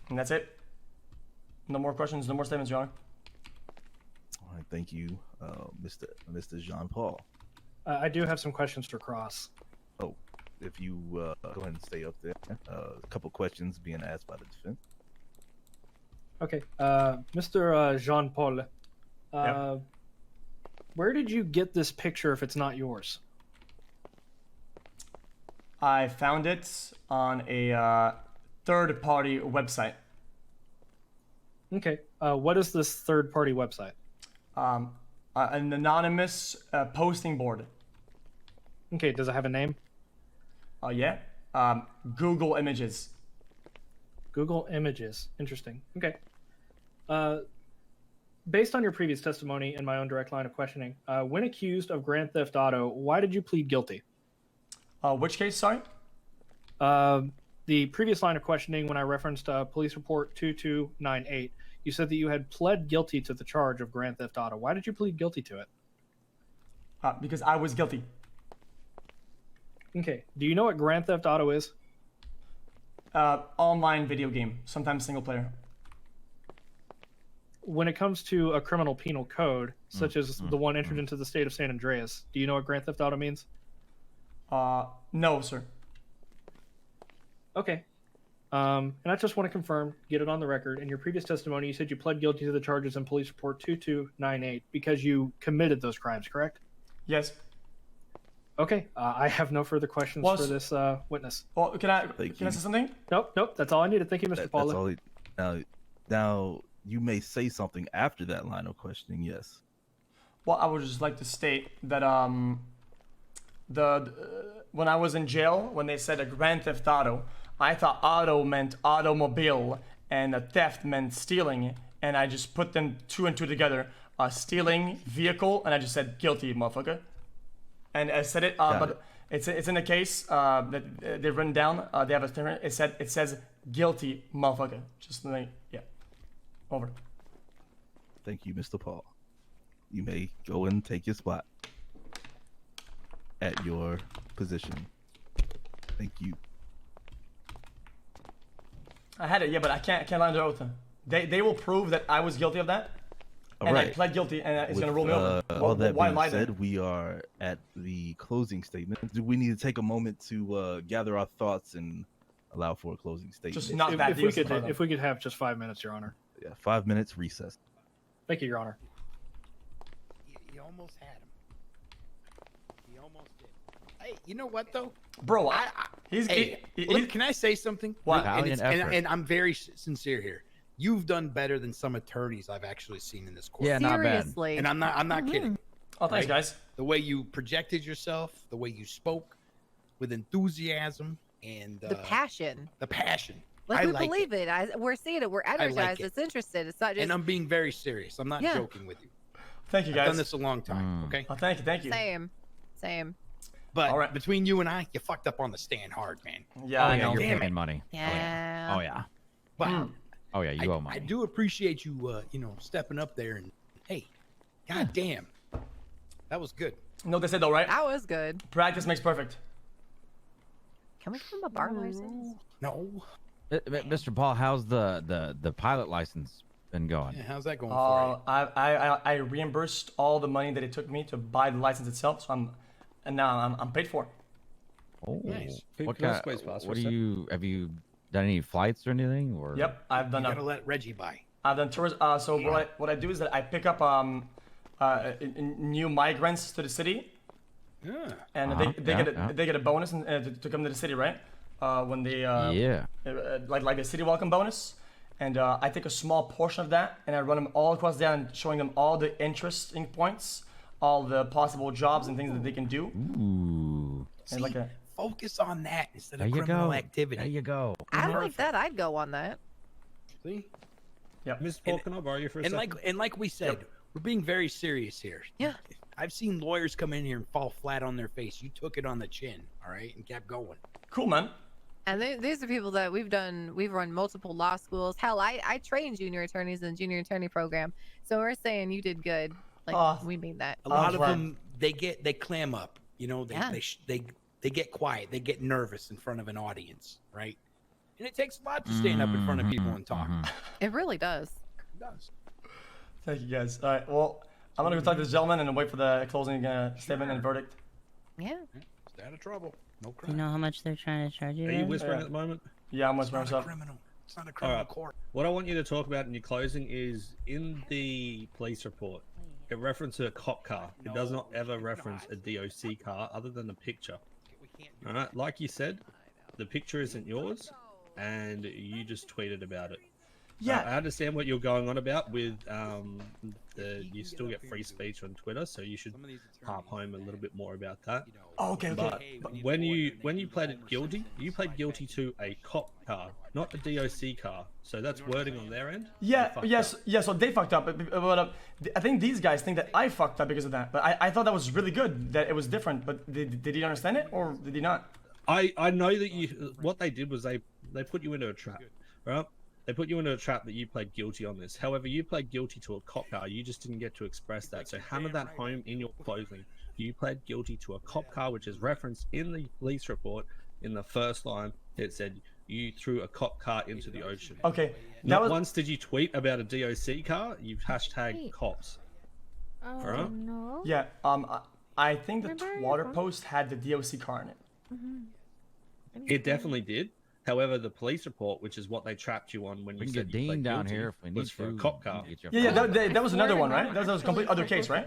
A: And that's it. No more questions, no more statements, Your Honor.
H: All right, thank you, Mr. Jean-Paul.
I: I do have some questions for Cross.
H: Oh, if you go ahead and stay up there. A couple questions being asked by the defense.
I: Okay. Mr. Jean-Paul, where did you get this picture if it's not yours?
A: I found it on a third-party website.
I: Okay. What is this third-party website?
A: An anonymous posting board.
I: Okay. Does it have a name?
A: Yeah. Google Images.
I: Google Images. Interesting. Okay. Based on your previous testimony and my own direct line of questioning, when accused of Grand Theft Auto, why did you plead guilty?
A: Which case, sorry?
I: The previous line of questioning, when I referenced police report 2298, you said that you had pled guilty to the charge of Grand Theft Auto. Why did you plead guilty to it?
A: Because I was guilty.
I: Okay. Do you know what Grand Theft Auto is?
A: Online video game, sometimes single player.
I: When it comes to a criminal penal code, such as the one entered into the state of San Andreas, do you know what Grand Theft Auto means?
A: No, sir.
I: Okay. And I just want to confirm, get it on the record. In your previous testimony, you said you pled guilty to the charges in police report 2298 because you committed those crimes, correct?
A: Yes.
I: Okay. I have no further questions for this witness.
A: Well, can I say something?
I: Nope. That's all I needed. Thank you, Mr. Paula.
H: Now, you may say something after that line of questioning, yes.
A: Well, I would just like to state that when I was in jail, when they said a Grand Theft Auto, I thought auto meant automobile and a theft meant stealing, and I just put them two and two together. Stealing vehicle, and I just said guilty, motherfucker. And I said it, but it's in the case that they've written down. They have a thing. It says guilty, motherfucker. Just like, yeah. Over.
H: Thank you, Mr. Paul. You may go and take your spot at your position. Thank you.
A: I had it, yeah, but I can't lie under oath. They will prove that I was guilty of that. And I pled guilty, and it's gonna roll me over.
H: All that
A: why
H: being
A: lie
H: said,
A: then?
H: we are at the closing statement. Do we need to take a moment to gather our thoughts and allow for a closing statement?
A: Just not that
I: if we could have just 5 minutes, Your Honor.
H: Yeah, 5 minutes recess.
I: Thank you, Your Honor.
E: You almost had him. You almost did. Hey, you know what though,
A: bro?
E: Can I say something?
A: What?
E: And I'm very sincere here. You've done better than some attorneys I've actually seen in this court.
K: Yeah, not bad.
D: Seriously.
E: And I'm not kidding.
A: Oh, thanks, guys.
E: The way you projected yourself, the way you spoke with enthusiasm, and
D: The passion.
E: The passion.
D: Like,
E: I
D: we
E: like
D: believe it. We're seeing it. We're energized.
E: it.
D: It's interested. It's not just.
E: And I'm being very serious. I'm not joking with you.
A: Thank you, guys.
E: I've done this a long time. Okay.
A: Oh, thank you.
D: Same.
E: But between you and I, you fucked up on the stand hard, man.
A: Yeah, I know.
K: You're paying money.
D: Yeah.
K: Oh yeah.
E: But
K: Oh yeah, you owe money.
E: I do appreciate you, stepping up there and hey, goddamn, that was good.
A: No, they said though, right?
D: That was good.
A: Practice makes perfect.
D: Can we give him a bar license?
E: No.
K: Mr. Paul, how's the pilot license been going?
E: Yeah, how's that going for you?
A: I reimbursed all the money that it took me to buy the license itself, so now I'm paid for.
K: Oh,
E: Nice.
K: What do you have you done any flights or anything? Or
A: Yep, I've done.
E: You gotta let Reggie buy.
A: I've done tours. So what I do is that I pick up new migrants to the city, and they get a bonus to come to the city, right? When they like a city welcome bonus, and I take a small portion of that and I run them all across the island, showing them all the interesting points, all the possible jobs and things that they can do.
K: Ooh.
E: See,
A: And
E: focus on that instead
K: There
E: of
K: you
E: criminal
K: go.
E: activity.
K: There you go.
D: I like that. I'd go on that.
E: See?
A: Yeah.
M: Mr. Paul, can I borrow you for a second?
E: Like we said, we're being very serious here.
D: Yeah.
E: I've seen lawyers come in here and fall flat on their face. You took it on the chin, all right, and kept going.
A: Cool, man.
D: And these are people that we've run multiple law schools. Hell, I trained junior attorneys in the junior attorney program. So we're saying you did good. Like, we mean that.
E: A lot of them, they clam up. You know, they get quiet. They get nervous in front of an audience, right? And it takes a lot to stand up in front of people and talk.
D: It really does.
E: It does.
A: Thank you, guys. All right, well, I'm gonna go talk to this gentleman and wait for the closing statement and verdict.
D: Yeah.
E: Stay out of trouble. No
N: Do
E: crime.
N: you know how much they're trying to charge you?
M: Are you
N: guys?
M: whispering at the moment?
A: Yeah, I'm whispering
E: It's not a
A: stuff.
E: criminal. It's not a criminal court.
M: What I want you to talk about in your closing is in the police report, it references a cop car. It does not ever reference a DOC car other than the picture. All right, like you said, the picture isn't yours, and you just tweeted about it.
A: Yeah,
M: I understand what you're going on about with you still get free speech on Twitter, so you should harp home a little bit more about that.
A: Oh, okay,
M: But when you pleaded guilty, you pled guilty to a cop car, not a DOC car. So that's wording on their end.
A: Yeah, yes, yeah. So they fucked up. But I think these guys think that I fucked up because of that. But I thought that was really good that it was different. But did he understand it or did he not?
M: I know that what they did was they put you into a trap, right? They put you into a trap that you pled guilty on this. However, you pled guilty to a cop car. You just didn't get to express that. So hammer that home in your closing. You pled guilty to a cop car, which is referenced in the police report. In the first line, it said you threw a cop car into the ocean.
A: Okay.
M: Not once did you tweet about a DOC car. You've hashtagged cops.
N: Oh,
M: Alright?
N: no.
A: Yeah. I think the Twitter post had the DOC car in it.
M: It definitely did. However, the police report, which is what they trapped you on when you said you pled
K: down
M: guilty,
K: here if we
M: was
K: need
M: for a
K: to.
M: cop car.
A: Yeah, that was another one, right? That was a complete other case, right?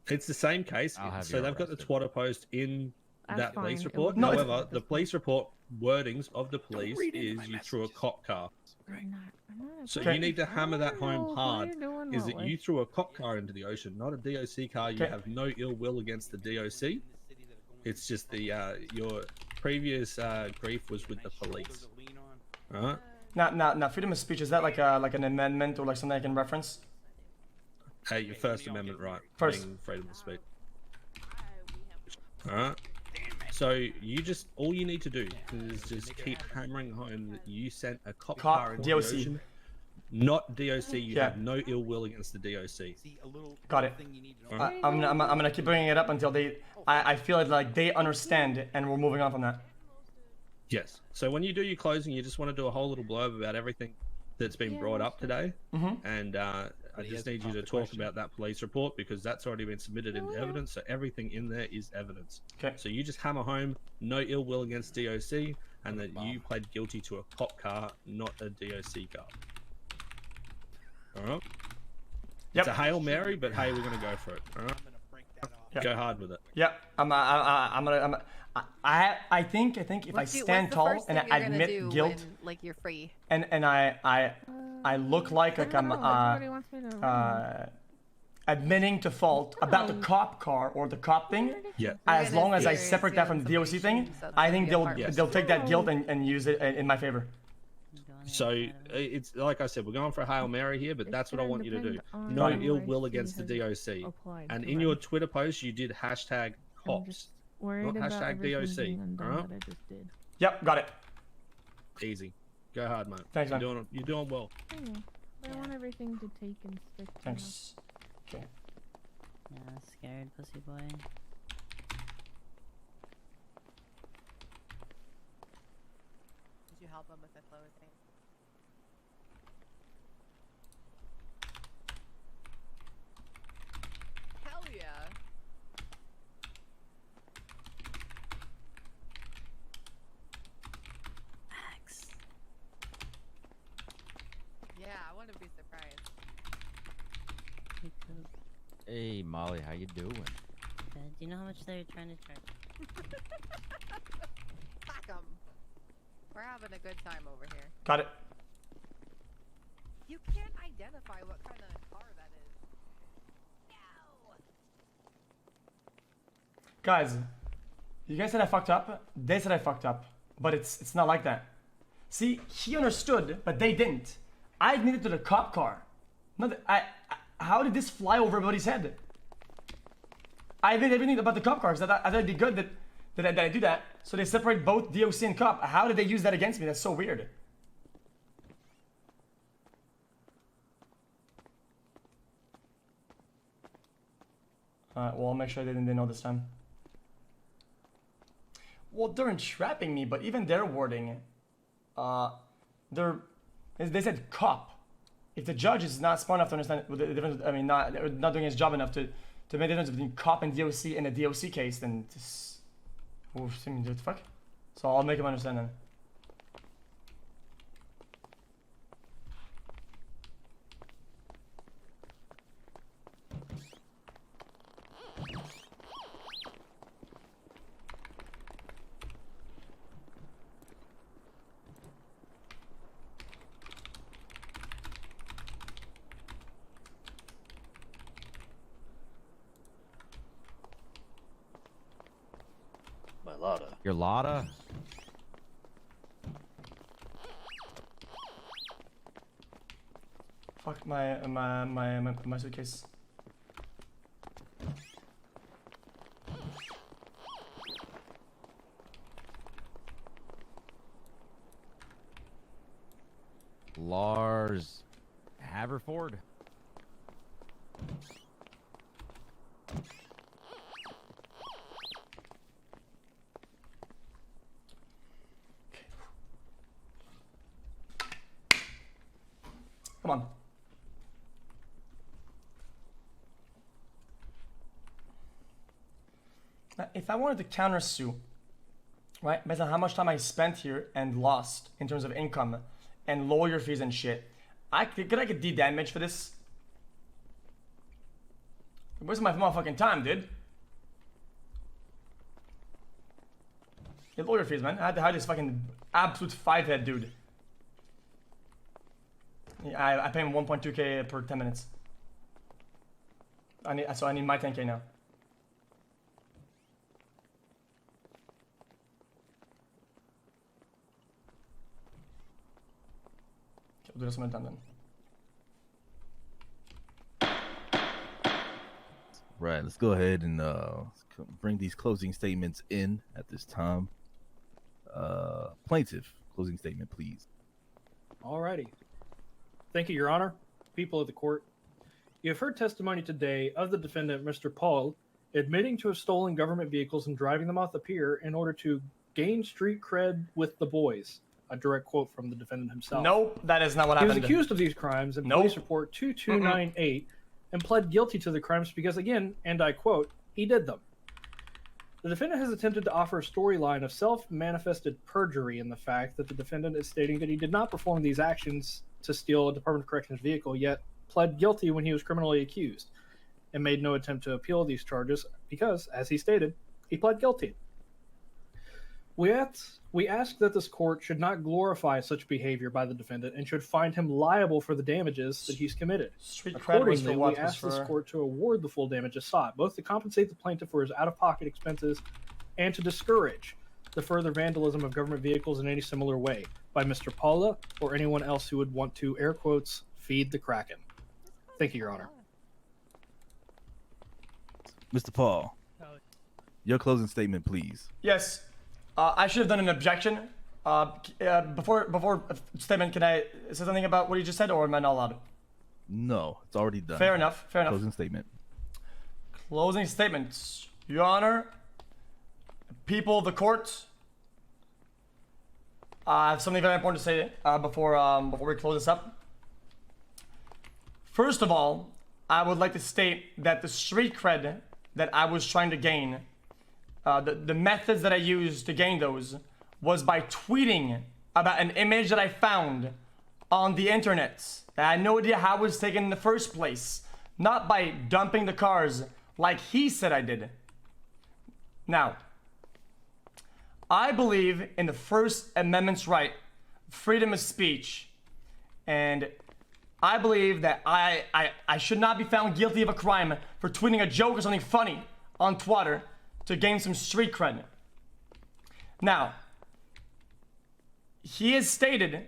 M: It's the same case. So they've got the Twitter post in that police report.
A: No,
M: However, the police report wordings of the police is you threw a cop car. So you need to hammer that home hard. Is that you threw a cop car into the ocean, not a DOC car. You have no ill will against the DOC. It's just the your previous grief was with the police. Alright?
A: Now, freedom of speech, is that like an amendment or like something I can reference?
M: Hey, your First Amendment right.
A: First.
M: Being freedom of speech. Alright? So all you need to do is just keep hammering home that you sent a cop car into
A: DOC.
M: the ocean. Not DOC, you have no ill will against the DOC.
A: Got it. I'm gonna keep bringing it up until I feel like they understand and we're moving on from that.
M: Yes. So when you do your closing, you just want to do a whole little blurb about everything that's been brought up today. And I just need you to talk about that police report because that's already been submitted into evidence. So everything in there is evidence.
A: Okay.
M: So you just hammer home no ill will against DOC and that you pled guilty to a cop car, not a DOC car. All right. It's a Hail Mary, but hey, we're gonna go for it. All right. Go hard with it.
A: Yep. I think if I stand tall and I admit guilt,
D: like you're free,
A: and I look like I'm admitting to fault about the cop car or the cop thing.
M: Yeah.
A: As long as I separate that from the DOC thing, I think they'll take that guilt and use it in my favor.
M: So it's like I said, we're going for a Hail Mary here, but that's what I want you to do. No ill will against the DOC. And in your Twitter post, you did hashtag cops, not hashtag DOC. All right?
A: Yep, got it.
M: Easy. Go hard, mate.
A: Thanks, man.
M: You're doing well.
N: I know. I want everything to take and stick.
A: Thanks. Okay.
O: Yeah, scared pussy boy.
D: Did you help him with the closing? Hell yeah.
O: X.
D: Yeah, I wouldn't be surprised.
K: Hey Molly, how you doing?
O: Do you know how much they're trying to charge?
D: Fuck 'em. We're having a good time over here.
A: Got it.
D: You can't identify what kind of car that is. No.
A: Guys, you guys said I fucked up. They said I fucked up, but it's not like that. See, he understood, but they didn't. I admitted to the cop car. How did this fly over everybody's head? I admitted everything about the cop cars. I thought it'd be good that I do that. So they separate both DOC and cop. How did they use that against me? That's so weird. Alright, well, I'll make sure they know this time. Well, they're entrapping me, but even their wording, they said cop. If the judge is not smart enough to understand the difference, I mean, not doing his job enough to make the difference between cop and DOC in a DOC case, then this, what the fuck? So I'll make him understand then.
P: Lotta.
K: Your Lotta?
A: Fuck my suitcase.
K: Lars Haverford?
A: Come on. Now, if I wanted to countersue, right, based on how much time I spent here and lost in terms of income and lawyer fees and shit, could I get D-damage for this? Where's my motherfucking time, dude? Get lawyer fees, man. I had to hire this fucking absolute 5-head dude. Yeah, I pay him 1.2k per 10 minutes. I need my 10k now. Okay, we'll do this one done then.
H: Right, let's go ahead and bring these closing statements in at this time. Plaintiff, closing statement, please.
I: Alrighty. Thank you, Your Honor. People of the court. You have heard testimony today of the defendant, Mr. Paul, admitting to have stolen government vehicles and driving them off the pier in order to gain street cred with the boys. A direct quote from the defendant himself.
A: Nope, that is not what happened.
I: He was accused of these crimes in police report 2298 and pled guilty to the crimes because, again, and I quote, he did them. The defendant has attempted to offer a storyline of self-manifested perjury in the fact that the defendant is stating that he did not perform these actions to steal a Department of Corrections vehicle, yet pled guilty when he was criminally accused and made no attempt to appeal these charges because, as he stated, he pled guilty. We ask that this court should not glorify such behavior by the defendant and should find him liable for the damages that he's committed. Accordingly, we ask this court to award the full damages sought, both to compensate the plaintiff for his out-of-pocket expenses and to discourage the further vandalism of government vehicles in any similar way by Mr. Paula or anyone else who would want to, air quotes, feed the Kraken. Thank you, Your Honor.
H: Mr. Paul, your closing statement, please.
A: Yes. I should have done an objection. Before statement, can I say something about what you just said, or am I not allowed?
H: No, it's already done.
A: Fair enough. Fair enough.
H: Closing statement.
A: Closing statements. Your Honor, people of the court, I have something very important to say before we close this up. First of all, I would like to state that the street cred that I was trying to gain, the methods that I used to gain those was by tweeting about an image that I found on the internet. I had no idea how it was taken in the first place, not by dumping the cars like he said I did. Now, I believe in the First Amendment's right, freedom of speech, and I believe that I should not be found guilty of a crime for tweeting a joke or something funny on Twitter to gain some street cred. Now, he has stated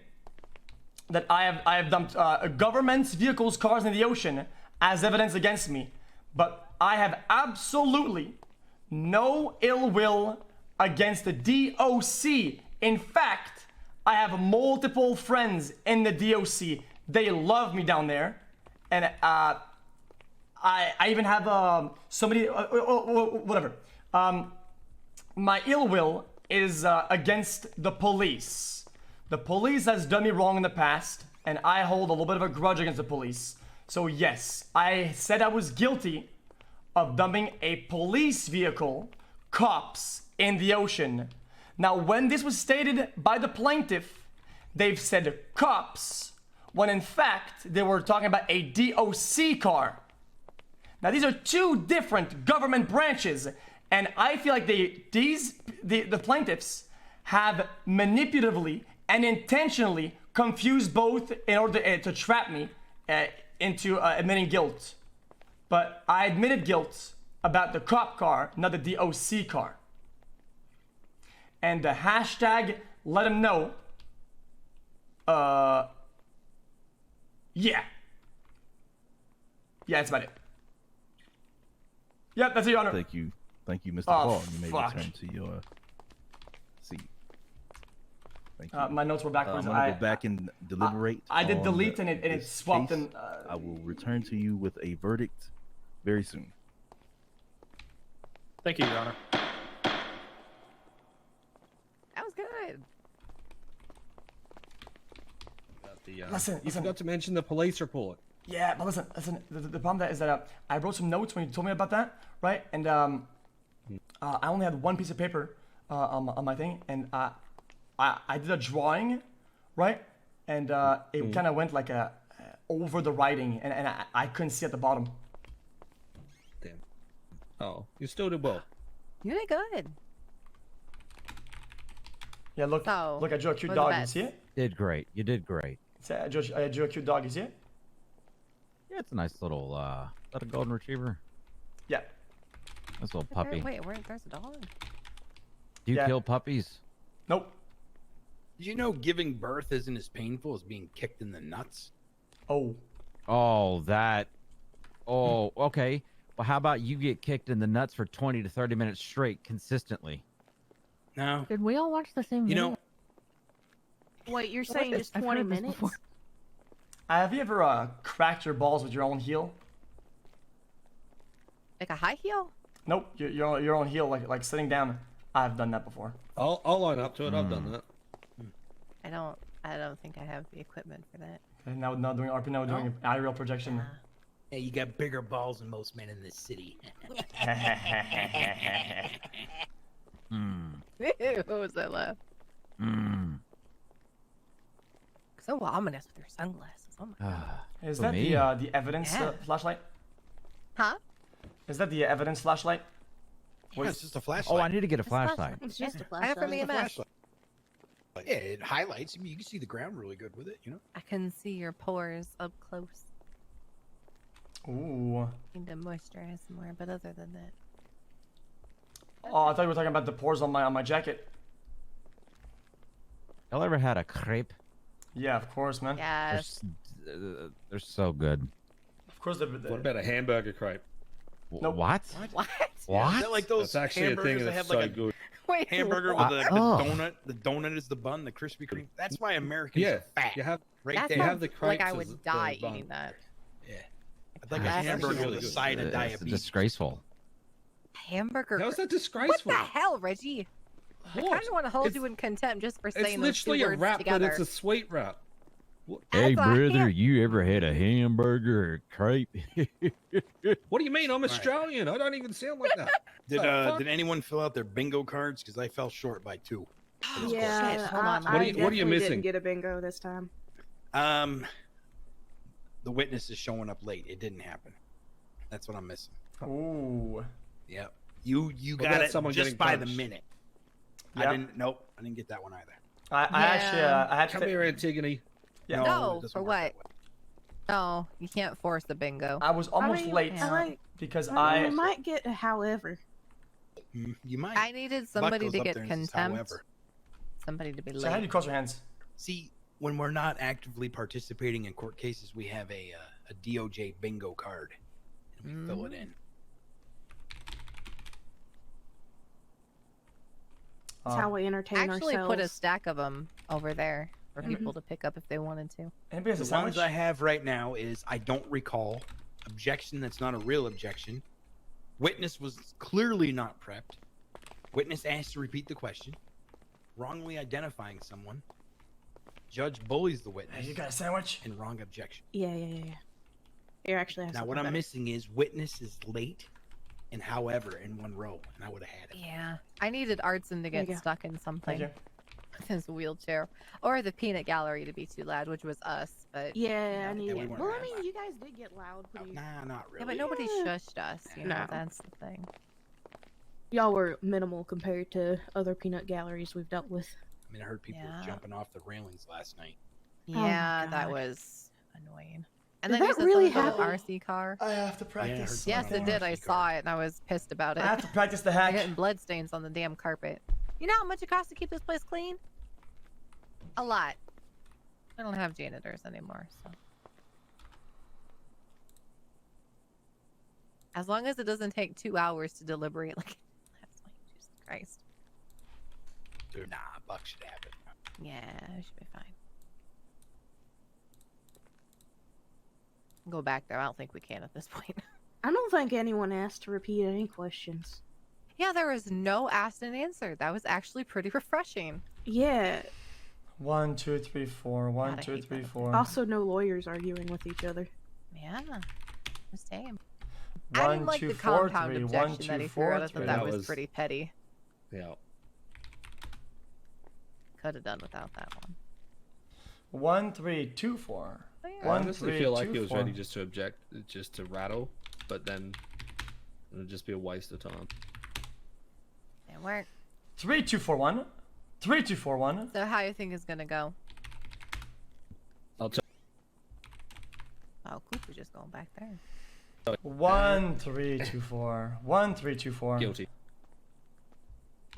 A: that I have dumped government's vehicles, cars in the ocean as evidence against me, but I have absolutely no ill will against the DOC. In fact, I have multiple friends in the DOC. They love me down there, and I even have somebody, whatever. My ill will is against the police. The police has done me wrong in the past, and I hold a little bit of a grudge against the police. So yes, I said I was guilty of dumping a police vehicle, cops, in the ocean. Now, when this was stated by the plaintiff, they've said cops, when in fact they were talking about a DOC car. Now, these are two different government branches, and I feel like the plaintiffs have manipulatively and intentionally confused both in order to trap me into admitting guilt. But I admitted guilt about the cop car, not the DOC car. and the hashtag let him know. Yeah. Yeah, that's about it. Yep, that's it, Your Honor.
H: Thank you, Mr.
A: Oh,
H: Paul. You may
A: fuck.
H: return to your seat. Thank you.
A: My notes were backwards.
H: I'm gonna go back and deliberate.
A: I did
H: on
A: delete and it
H: this
A: swapped
H: case.
A: and.
H: I will return to you with a verdict very soon.
I: Thank you, Your Honor.
D: That was good.
A: Listen,
M: you forgot to mention the police report.
A: Yeah, but listen. The problem that is that I wrote some notes when you told me about that, right? And I only had one piece of paper on my thing, and I did a drawing, right? And it kind of went like over the writing, and I couldn't see at the bottom.
M: Damn. Oh, you still did well.
D: You did good.
A: Yeah, look,
D: So,
A: look, I drew a cute
D: for the
A: dog. You
D: best.
A: see it?
K: Did great. You did great.
A: See, I drew a cute dog. You see it?
K: Yeah, it's a nice little, is that a golden retriever?
A: Yeah.
K: Nice little puppy.
D: Wait, there's a dog?
K: Do you
A: Yeah.
K: kill puppies?
A: Nope.
E: Did you know giving birth isn't as painful as being kicked in the nuts?
A: Oh.
K: Oh, that. Oh, okay. Well, how about you get kicked in the nuts for 20 to 30 minutes straight consistently?
E: No.
N: Did we all watch the same
E: You
N: video?
E: know,
G: Wait, you're
N: What
G: saying
N: is-
G: just
N: I've
G: 20
N: heard this
G: minutes?
N: before.
A: Have you ever cracked your balls with your own heel?
D: Like a high heel?
A: Nope, your own heel, like sitting down. I've done that before.
M: I'll line up to it. I've done that.
D: I don't think I have the equipment for that.
A: And now doing RP, now doing aerial projection.
E: hey, you got bigger balls than most men in this city.
D: What was that laugh? So ominous with your sunglasses. Oh my god.
A: Is
K: For
A: that
K: me?
A: the evidence
D: Yeah.
A: flashlight?
D: Huh?
A: Is that the evidence flashlight?
E: Yeah, it's just a flashlight.
K: Oh, I need to get a flashlight.
G: It's just a
D: I have from
G: flashlight.
D: EMS.
E: Yeah, it highlights. I mean, you can see the ground really good with it, you know?
D: I can see your pores up close.
A: Ooh.
D: Need to moisturize some more, but other than that.
A: Oh, I thought you were talking about the pores on my jacket.
K: Y'all ever had a crepe?
A: Yeah, of course, man.
D: Yes.
K: They're so good.
A: Of course,
M: What about a hamburger crepe?
A: Nope.
K: What?
D: What?
E: Yeah, is that like those
M: That's actually a thing
E: hamburgers that
M: that's
E: have
M: so
E: like a
M: good.
D: Wait.
E: hamburger
D: what?
E: with the donut? The donut is the bun, the Krispy Kreme. That's why Americans
M: Yeah,
E: are fat.
M: you have
E: right
D: That
E: there.
M: you
D: sounds
M: have the
D: like I
M: crepes
D: would
M: as the
D: die
M: bun.
D: eating that.
E: Yeah. I'd like a
D: That's
E: hamburger
M: actually
E: with a
M: really
E: side of
K: It's
E: diabetes.
K: disgraceful.
D: Hamburger.
M: How is that
D: What
M: disgraceful?
D: the hell, Reggie? I kind of want to hold you in contempt just for
M: It's
D: saying those two
M: literally a
D: words
M: wrap,
D: together.
M: but it's a sweet wrap.
K: Hey,
D: That's a
K: brother, you ever had a hamburger or crepe?
M: What do you mean? I'm Australian. I don't even sound like that.
E: Did anyone fill out their bingo cards? Because I fell short by 2.
G: Yeah,
D: Shit, hold on.
G: I
M: What are you
G: definitely
M: missing?
G: didn't get a bingo this time.
E: The witness is showing up late. It didn't happen. That's what I'm missing.
A: Ooh.
E: Yep. You
M: What
E: got
M: about
E: it
M: someone
E: just
M: getting
E: by the
M: punched?
E: minute.
A: Yep.
E: I didn't get that one either.
A: I actually I had
M: Come
A: to.
M: here, Antigone.
A: Yeah.
E: it
D: No,
E: doesn't
D: for
E: work
D: what?
E: that way.
D: No, you can't force the bingo.
A: I was almost
G: mean,
A: late because I.
G: might get a however.
E: You might.
D: I needed somebody
E: goes
D: to
E: up
D: get
E: there and says,
D: contempt.
E: "However."
D: Somebody to be
A: So how do you
D: late.
A: cross your hands?
E: See, when we're not actively participating in court cases, we have a DOJ bingo card, and we fill it in.
G: That's how we entertain
D: Actually,
G: ourselves.
D: put a stack of them over there for people to pick up if they wanted to.
A: Anybody has a
E: The ones
A: sandwich?
E: I have right now is I don't recall, objection that's not a real objection, witness was clearly not prepped, witness asked to repeat the question, wrongly identifying someone, judge bullies the witness.
A: Hey, you got a sandwich?
E: And wrong objection.
G: Yeah. Here, actually, I have
E: Now
G: something
E: what I'm
G: better.
E: missing is witness is late, and however in one row, and I would have had it.
D: Yeah. I needed Artson to
G: There
D: get
G: you go.
D: stuck in something.
A: you.
D: With his wheelchair. Or the peanut gallery to be too loud, which was us. But
G: Yeah, I
E: we
G: need.
E: weren't
G: Well, I
E: around
G: mean, you guys did get loud. Pretty...
E: Nah, not really.
D: yeah, but nobody shushed us. You know,
G: No.
D: that's the thing.
G: Y'all were minimal compared to other peanut galleries we've dealt with.
E: I mean, I heard people
D: Yeah.
E: jumping off the railings last night.
G: my
D: Yeah, that
G: God.
D: was annoying. And
G: Did
D: then
G: that
D: you said
G: really
D: something about
G: happen?
D: the RC car.
A: I have to practice.
E: Yeah, I
D: Yes,
E: heard
D: it did. I
E: RC
D: saw it and I was pissed about it.
A: I have to practice the
D: I'm
A: hack.
D: getting blood stains on the damn carpet. You know how much it costs to keep this place clean? A lot. I don't have janitors anymore, so. As long as it doesn't take 2 hours to deliberate, like last night, Jesus Christ.
E: Dude, nah, Buck should have it.
D: Yeah, it should be fine. Go back there. I don't think we can at this point.
G: I don't think anyone asked to repeat any questions.
D: Yeah, there was no asked and answered. That was actually pretty refreshing.
G: Yeah.
A: 1, 2, 3, 4. 1, 2, 3, 4.
G: Also, no lawyers arguing with each other.
D: Yeah. Just saying.
A: 1,
D: I didn't like
A: 2,
D: the
A: 4,
D: compound
A: 3.
D: objection
A: 1, 2,
D: that he
A: 4,
D: threw out. I thought
A: 3.
D: that was pretty petty.
M: Yeah.
D: Could have done without that one.
A: 1, 3, 2, 4.
M: I
A: 1,
M: honestly
A: 3,
M: feel like
A: 2,
M: he was
A: 4.
M: ready just to object, just to rattle, but then it would just be a waste of time.
D: It worked.
A: 3, 2, 4, 1. 3, 2, 4, 1.
D: So how you think it's gonna go?
M: I'll tell.
D: Oh, Cooper's just going back there.
A: 1, 3, 2, 4. 1, 3, 2, 4.
M: Guilty.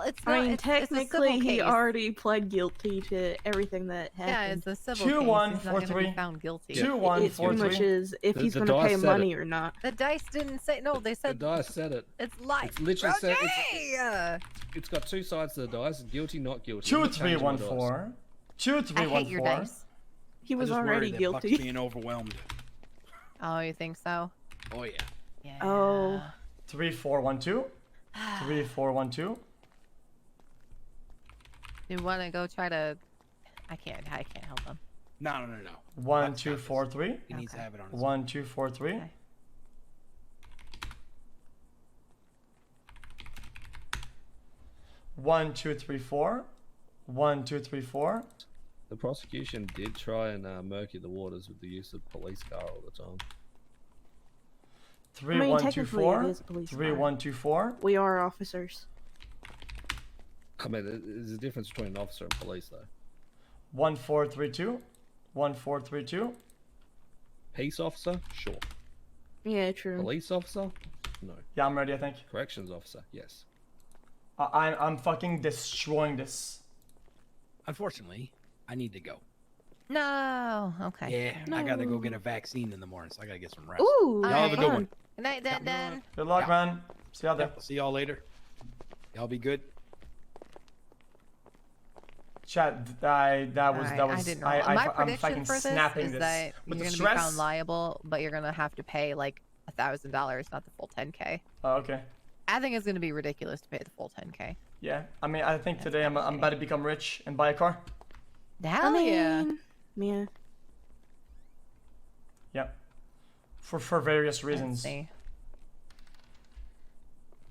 D: It's
G: I
D: not,
G: mean,
D: it's a civil
G: technically, he
D: case.
G: already pled guilty to everything that happened.
D: Yeah, it's a civil
A: 2,
D: case.
A: 1,
D: He's
A: 4,
D: not gonna
A: 3.
D: be found guilty.
A: 2, 1,
G: It's
A: 4,
G: pretty much
A: 3.
G: is if he's
M: The
G: going to
M: dice
G: pay
M: said
G: money
M: it.
G: or not.
D: The dice didn't say no. They
M: The
D: said
M: dice said it.
D: it's life.
M: It's literally said
D: Okay.
M: it's got two sides to the dice: guilty, not guilty.
A: 2,
M: You
A: 3,
M: change
A: 1,
M: my dice.
A: 4. 2, 3,
D: I
A: 1,
D: hate your
A: 4.
D: dice.
G: He
E: I
G: was
E: just
G: already
E: worry that Buck's
G: guilty.
E: being overwhelmed.
D: Oh, you think so?
E: Oh yeah.
D: Yeah.
G: Oh.
A: 3, 4, 1, 2. 3, 4, 1, 2.
D: You want to go try to? I can't help him.
E: No.
A: 1, 2, 4, 3.
E: He needs to have it on his
A: 1, 2, 4, 3.
D: Okay.
A: 1, 2, 3, 4. 1, 2, 3, 4.
M: The prosecution did try and murky the waters with the use of police car all the time.
A: 3,
G: I mean,
A: 1, 2,
G: technically,
A: 4.
G: it is a police
A: 3,
G: car.
A: 1, 2, 4.
G: We are officers.
M: I mean, there's a difference between an officer and police, though.
A: 1, 4, 3, 2. 1, 4, 3, 2.
M: Peace officer, sure.
G: Yeah, true.
M: Police officer, no.
A: Yeah, I'm ready, I think.
M: Corrections officer, yes.
A: I'm fucking destroying this.
E: Unfortunately, I need to go.
D: No. Okay.
E: Yeah, I gotta go get a vaccine in the morning, so I gotta get some rest.
G: Ooh,
E: Y'all have a good one.
D: Good night, Dan.
A: Good luck,
E: Yeah.
A: man. See y'all there.
E: Yep, see y'all later. Y'all be good.
A: Chat, that was,
D: Alright,
A: that
D: I
A: was,
D: didn't know.
A: I,
D: My
A: I'm
D: prediction
A: fucking
D: for this
A: snapping
D: is
A: this.
D: that
A: With
D: you're
A: the
D: gonna be found
A: stress.
D: liable, but you're gonna have to pay like $1,000, not the full 10K.
A: Oh, okay.
D: I think it's gonna be ridiculous to pay the full 10K.
A: Yeah, I mean, I think today I'm about to become rich and buy a car.
D: Hell yeah.
G: Yeah.
A: Yep. For various
D: Let's
A: reasons.
D: see.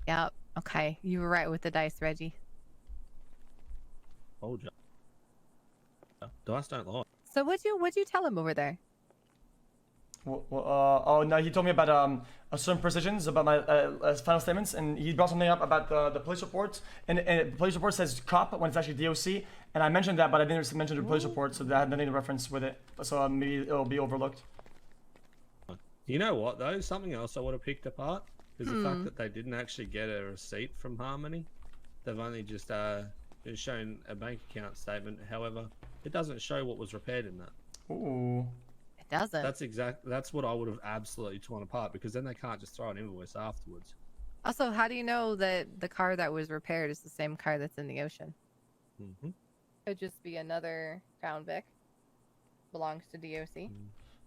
D: Yep. Okay, you were right with the dice, Reggie.
M: Oh, dice don't lie.
D: So what'd you tell him over there?
A: Oh no, he told me about certain precisions about my final statements, and he brought something up about the police reports, and the police report says cop when it's actually DOC, and I mentioned that, but I didn't mention the police report, so that had nothing to reference with it, so maybe it'll be overlooked.
M: You know what, though? Something else I would have picked apart is the fact that they didn't actually get a receipt from Harmony. They've only just shown a bank account statement. However, it doesn't show what was repaired in that.
A: Ooh.
D: It doesn't.
M: That's what I would have absolutely torn apart, because then they can't just throw an invoice afterwards.
D: Also, how do you know that the car that was repaired is the same car that's in the ocean?
M: Mm-hmm.
D: Could just be another Crown Vic. Belongs to DOC.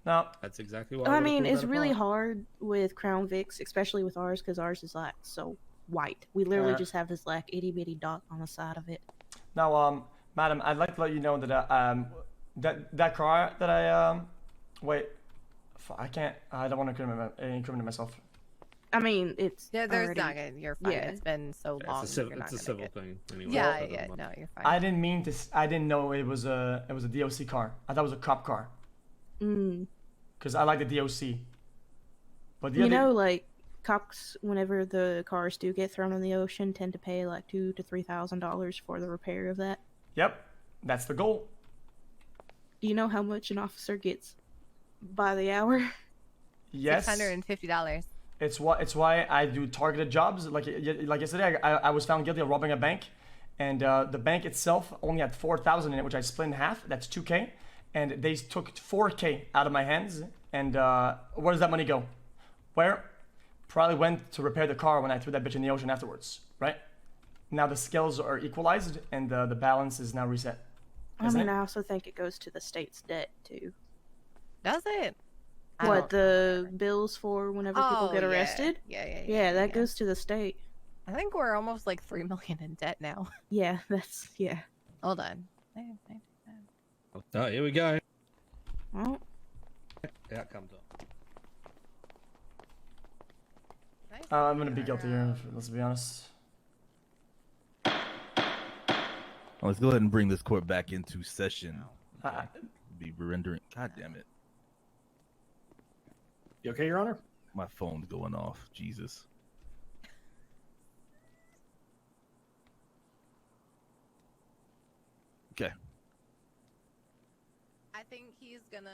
A: No.
M: That's exactly what
G: I mean, it's really hard with Crown Vics, especially with ours, because ours is like so white. We literally just have this like itty bitty dot on the side of it.
A: Now, madam, I'd like to let you know that that car that I wait, I can't. I don't want to incriminate myself.
G: I mean, it's
D: Yeah, there's
G: already,
D: not gonna. You're fine.
G: Yeah.
D: It's been so long.
M: It's a
D: you're not
M: civil
D: gonna get...
M: thing. Anyway.
D: Yeah, yeah. No, you're fine.
A: I didn't mean to. I didn't know it was a DOC car. I thought it was a cop car. Because I like the DOC. But the
G: you
A: other...
G: know, like cops, whenever the cars do get thrown in the ocean, tend to pay like $2,000 to $3,000 for the repair of that.
A: Yep, that's the goal.
G: Do you know how much an officer gets by the hour?
A: Yes.
D: $650.
A: It's why I do targeted jobs. Like yesterday, I was found guilty of robbing a bank, and the bank itself only had 4,000 in it, which I split in half. That's 2K, and they took 4K out of my hands. And where does that money go? Where? Probably went to repair the car when I threw that bitch in the ocean afterwards, right? Now the scales are equalized, and the balance is now reset.
G: I mean, I also think it goes to the state's debt too.
D: Does it?
G: What, the bills for whenever people get arrested?
D: Yeah,
G: that goes to the state.
D: I think we're almost like 3 million in debt now.
G: Yeah, that's
D: Hold on.
M: Oh, here we go.
G: Oh.
M: Out comes up.
A: I'm gonna be guilty here. Let's be honest.
H: Let's go ahead and bring this court back into session. Be rendering. God damn it.
I: You okay, Your Honor?
H: My phone's going off. Jesus. Okay.
D: I think he's gonna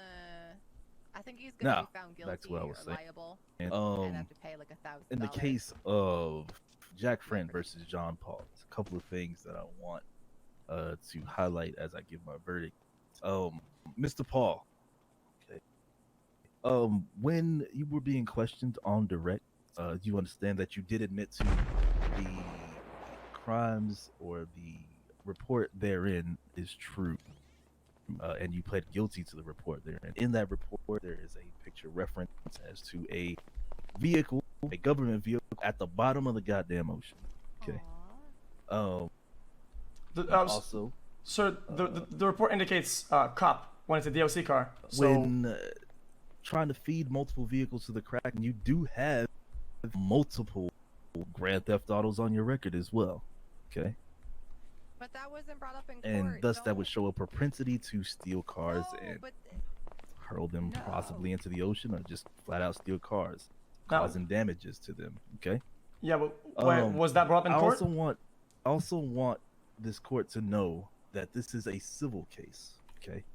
D: be found guilty
H: back to what I was
D: or
H: saying.
D: liable
H: And,
D: and have to pay like $1,000.
H: in the case of Jack Friend versus John Paul, there's a couple of things that I want to highlight as I give my verdict. Mr. Paul, okay. When you were being questioned on direct, you understand that you did admit to the crimes or the report therein is true. And you pled guilty to the report therein. In that report, there is a picture reference as to a vehicle, a government vehicle, at the bottom of the goddamn ocean. Okay. Also,
A: sir, the report indicates cop when it's a DOC car. So
H: when trying to feed multiple vehicles to the crack, and you do have multiple Grand Theft Autos on your record as well. Okay.
D: But that wasn't brought up in court.
H: And thus that would show a propensity to steal cars and hurl them possibly into the ocean, or just flat out steal cars, causing damages to them. Okay.
A: Yeah, but was that brought up in court?
H: I also want this court to know that this is a civil case. Okay.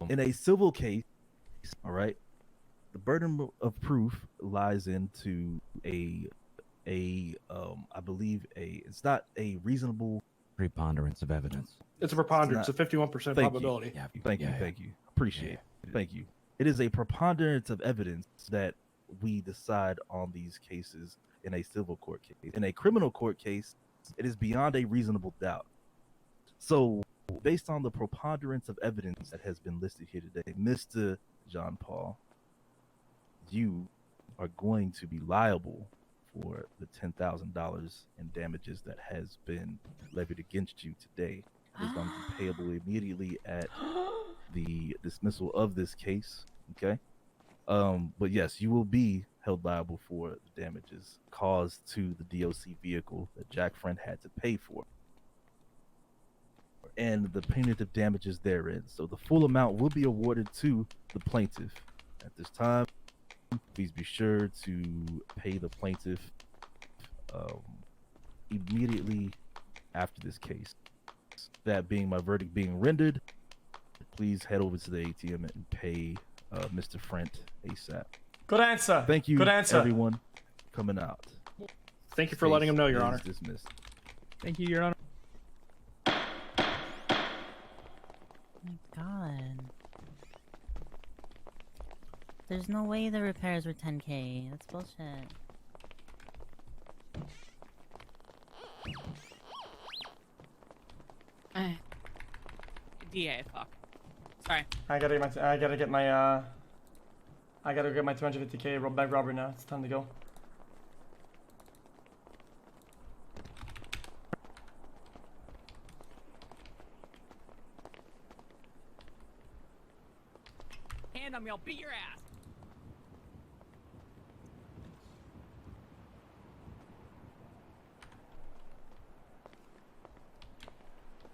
H: In a civil case, all right, the burden of proof lies into I believe it's not a reasonable
K: preponderance of evidence.
I: It's a preponderance, a 51% probability.
H: Thank you. Appreciate it. Thank you. It is a preponderance of evidence that we decide on these cases in a civil court case. In a criminal court case, it is beyond a reasonable doubt. So, based on the preponderance of evidence that has been listed here today, Mr. John Paul, you are going to be liable for the $10,000 in damages that has been levied against you today. It is going to be payable immediately at the dismissal of this case. Okay. But yes, you will be held liable for the damages caused to the DOC vehicle that Jack Friend had to pay for, and the punitive damages therein. So the full amount will be awarded to the plaintiff. At this time, please be sure to pay the plaintiff immediately after this case. That being my verdict being rendered, please head over to the ATM and pay Mr. Friend ASAP.
A: Good answer.
H: Thank you,
A: Good answer.
H: everyone, coming out.
I: Thank you for letting him know, Your Honor.
H: Dismissed.
F: Thank you, Your Honor.
O: My God. There's no way the repairs were 10K. That's bullshit.
P: DA, fuck. Sorry.
A: I gotta get my 250K bank robbery now. It's time to go.
P: Hand on me, I'll beat your ass.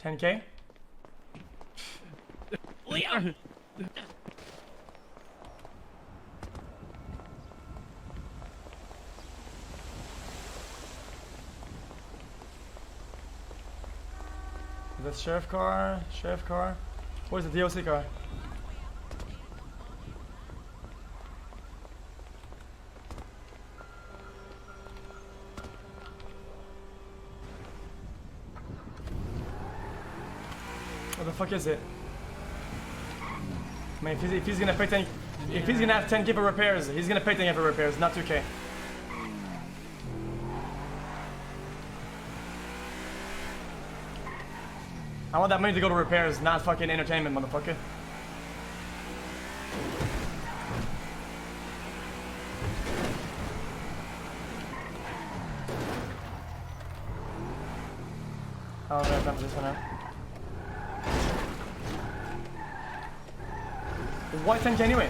A: $10K?
P: Leo!
A: Is that sheriff car? Sheriff car? Where's the DOC car? What the fuck is it? I mean, if he's gonna pay 10, if he's gonna have 10K for repairs, he's gonna pay 10K for repairs, not 2K. I want that money to go to repairs, not fucking entertainment, motherfucker. I don't have time for this one now. Why 10K anyway?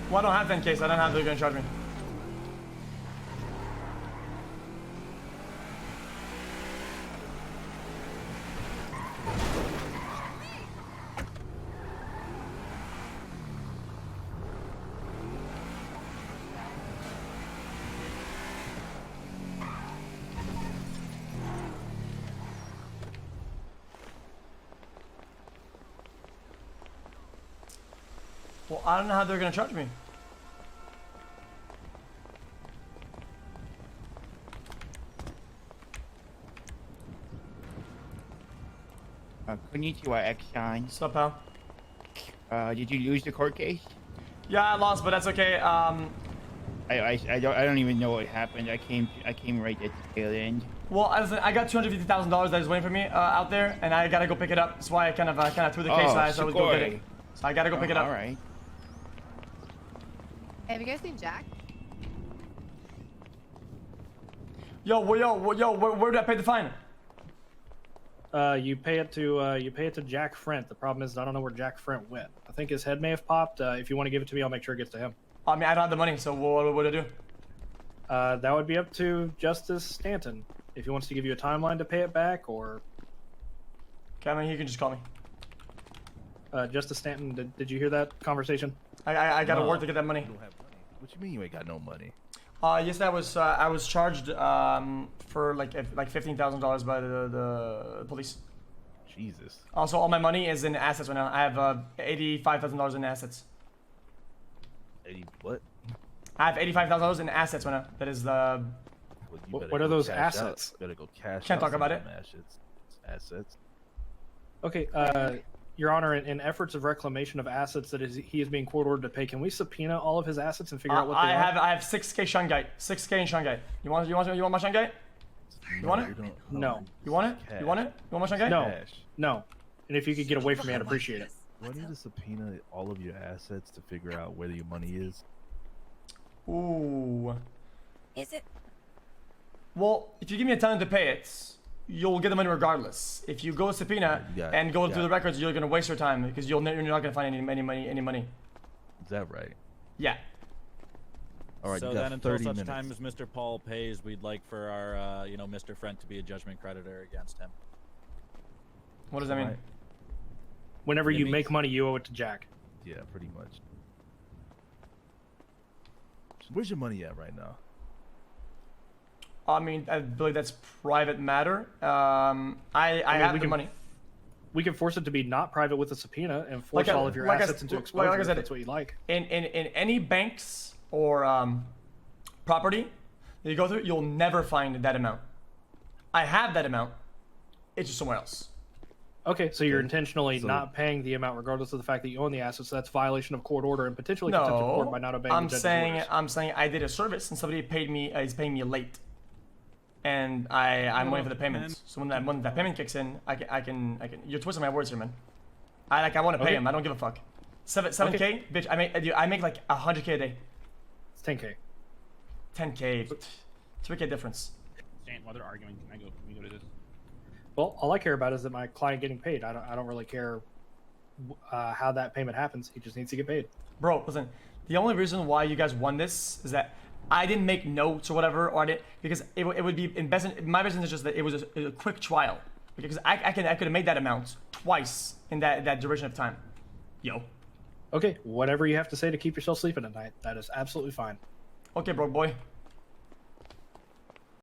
A: Well, I don't have 10K, so I don't have they're gonna charge me. Well, I don't know how they're gonna charge me.
Q: Konnichiwa, X-Shine.
A: What's up, pal?
Q: Did you lose the court case?
A: Yeah, I lost, but that's okay.
Q: I don't even know what happened. I came right at the tail end.
A: Well, I got $250,000 that is waiting for me out there, and I gotta go pick it up. That's why I kind of threw the case. So I always go get it. So I gotta go pick it up.
Q: All right.
D: Have you guys seen Jack?
A: Yo, where do I pay the fine?
I: You pay it to Jack Frent. The problem is I don't know where Jack Frent went. I think his head may have popped. If you want to give it to me, I'll make sure it gets to him.
A: I mean, I don't have the money, so what do I do?
I: That would be up to Justice Stanton. If he wants to give you a timeline to pay it back, or...
A: Okay, I mean, you can just call me.
I: Justice Stanton, did you hear that conversation?
A: I gotta work to get that money.
H: You don't have money. What you mean you ain't got no money?
A: Yes, I was charged for like $15,000 by the police.
H: Jesus.
A: Also, all my money is in assets right now. I have $85,000 in assets.
H: 80 what?
A: I have $85,000 in assets right now. That is the.
H: Well,
I: what are those assets?
H: Better go cash.
A: Can't talk about it.
H: Assets.
I: Okay, Your Honor, in efforts of reclamation of assets that he is being court ordered to pay, can we subpoena all of his assets and figure out what they are?
A: I have 6K Shanghai. 6K in Shanghai. You want my Shanghai? You want it?
I: No.
A: You want it? You want it? You want my Shanghai?
I: No. No. And if you could get away from me, I'd appreciate it.
H: Do I need to subpoena all of your assets to figure out where your money is?
A: Ooh.
O: Is it?
A: Well, if you give me a time to pay it, you'll get the money regardless. If you go subpoena and go through the records, you're gonna waste your time because you're not gonna find any money.
H: Is that right?
A: Yeah.
H: All right.
J: So
H: you got
J: then, until
H: 30
J: such
H: minutes.
J: time as Mr. Paul pays, we'd like for our, Mr. Frent to be a judgment creditor against him.
A: What does that mean?
I: Whenever you make money, you owe it to Jack.
H: Yeah, pretty much. Where's your money at right now?
A: I mean, I believe that's private matter. I have the money.
I: We can force it to be not private with a subpoena and force all of your assets into exposure.
A: Like I said,
I: if that's what you like.
A: In any banks or property that you go through, you'll never find that amount. I have that amount. It's just somewhere else.
I: Okay, so you're intentionally not paying the amount regardless of the fact that you own the assets. So that's violation of court order and potentially contempt of court by not obeying the judge's orders.
A: I'm saying I did a service and somebody paid me is paying me late, and I'm waiting for the payment. So when that payment kicks in, I can. You're twisting my words here, man. I want to pay him. I don't give a fuck. 7K, bitch. I make like 100K a day.
I: It's 10K.
A: 10K. 3K difference.
R: While they're arguing, can we go to this?
I: Well, all I care about is that my client getting paid. I don't really care how that payment happens. He just needs to get paid.
A: Bro, listen. The only reason why you guys won this is that I didn't make notes or whatever, or I didn't, because it would be in my business is just that it was a quick trial, because I could have made that amount twice in that duration of time. Yo.
I: Okay, whatever you have to say to keep yourself sleeping at night, that is absolutely fine.
A: Okay, bro, boy.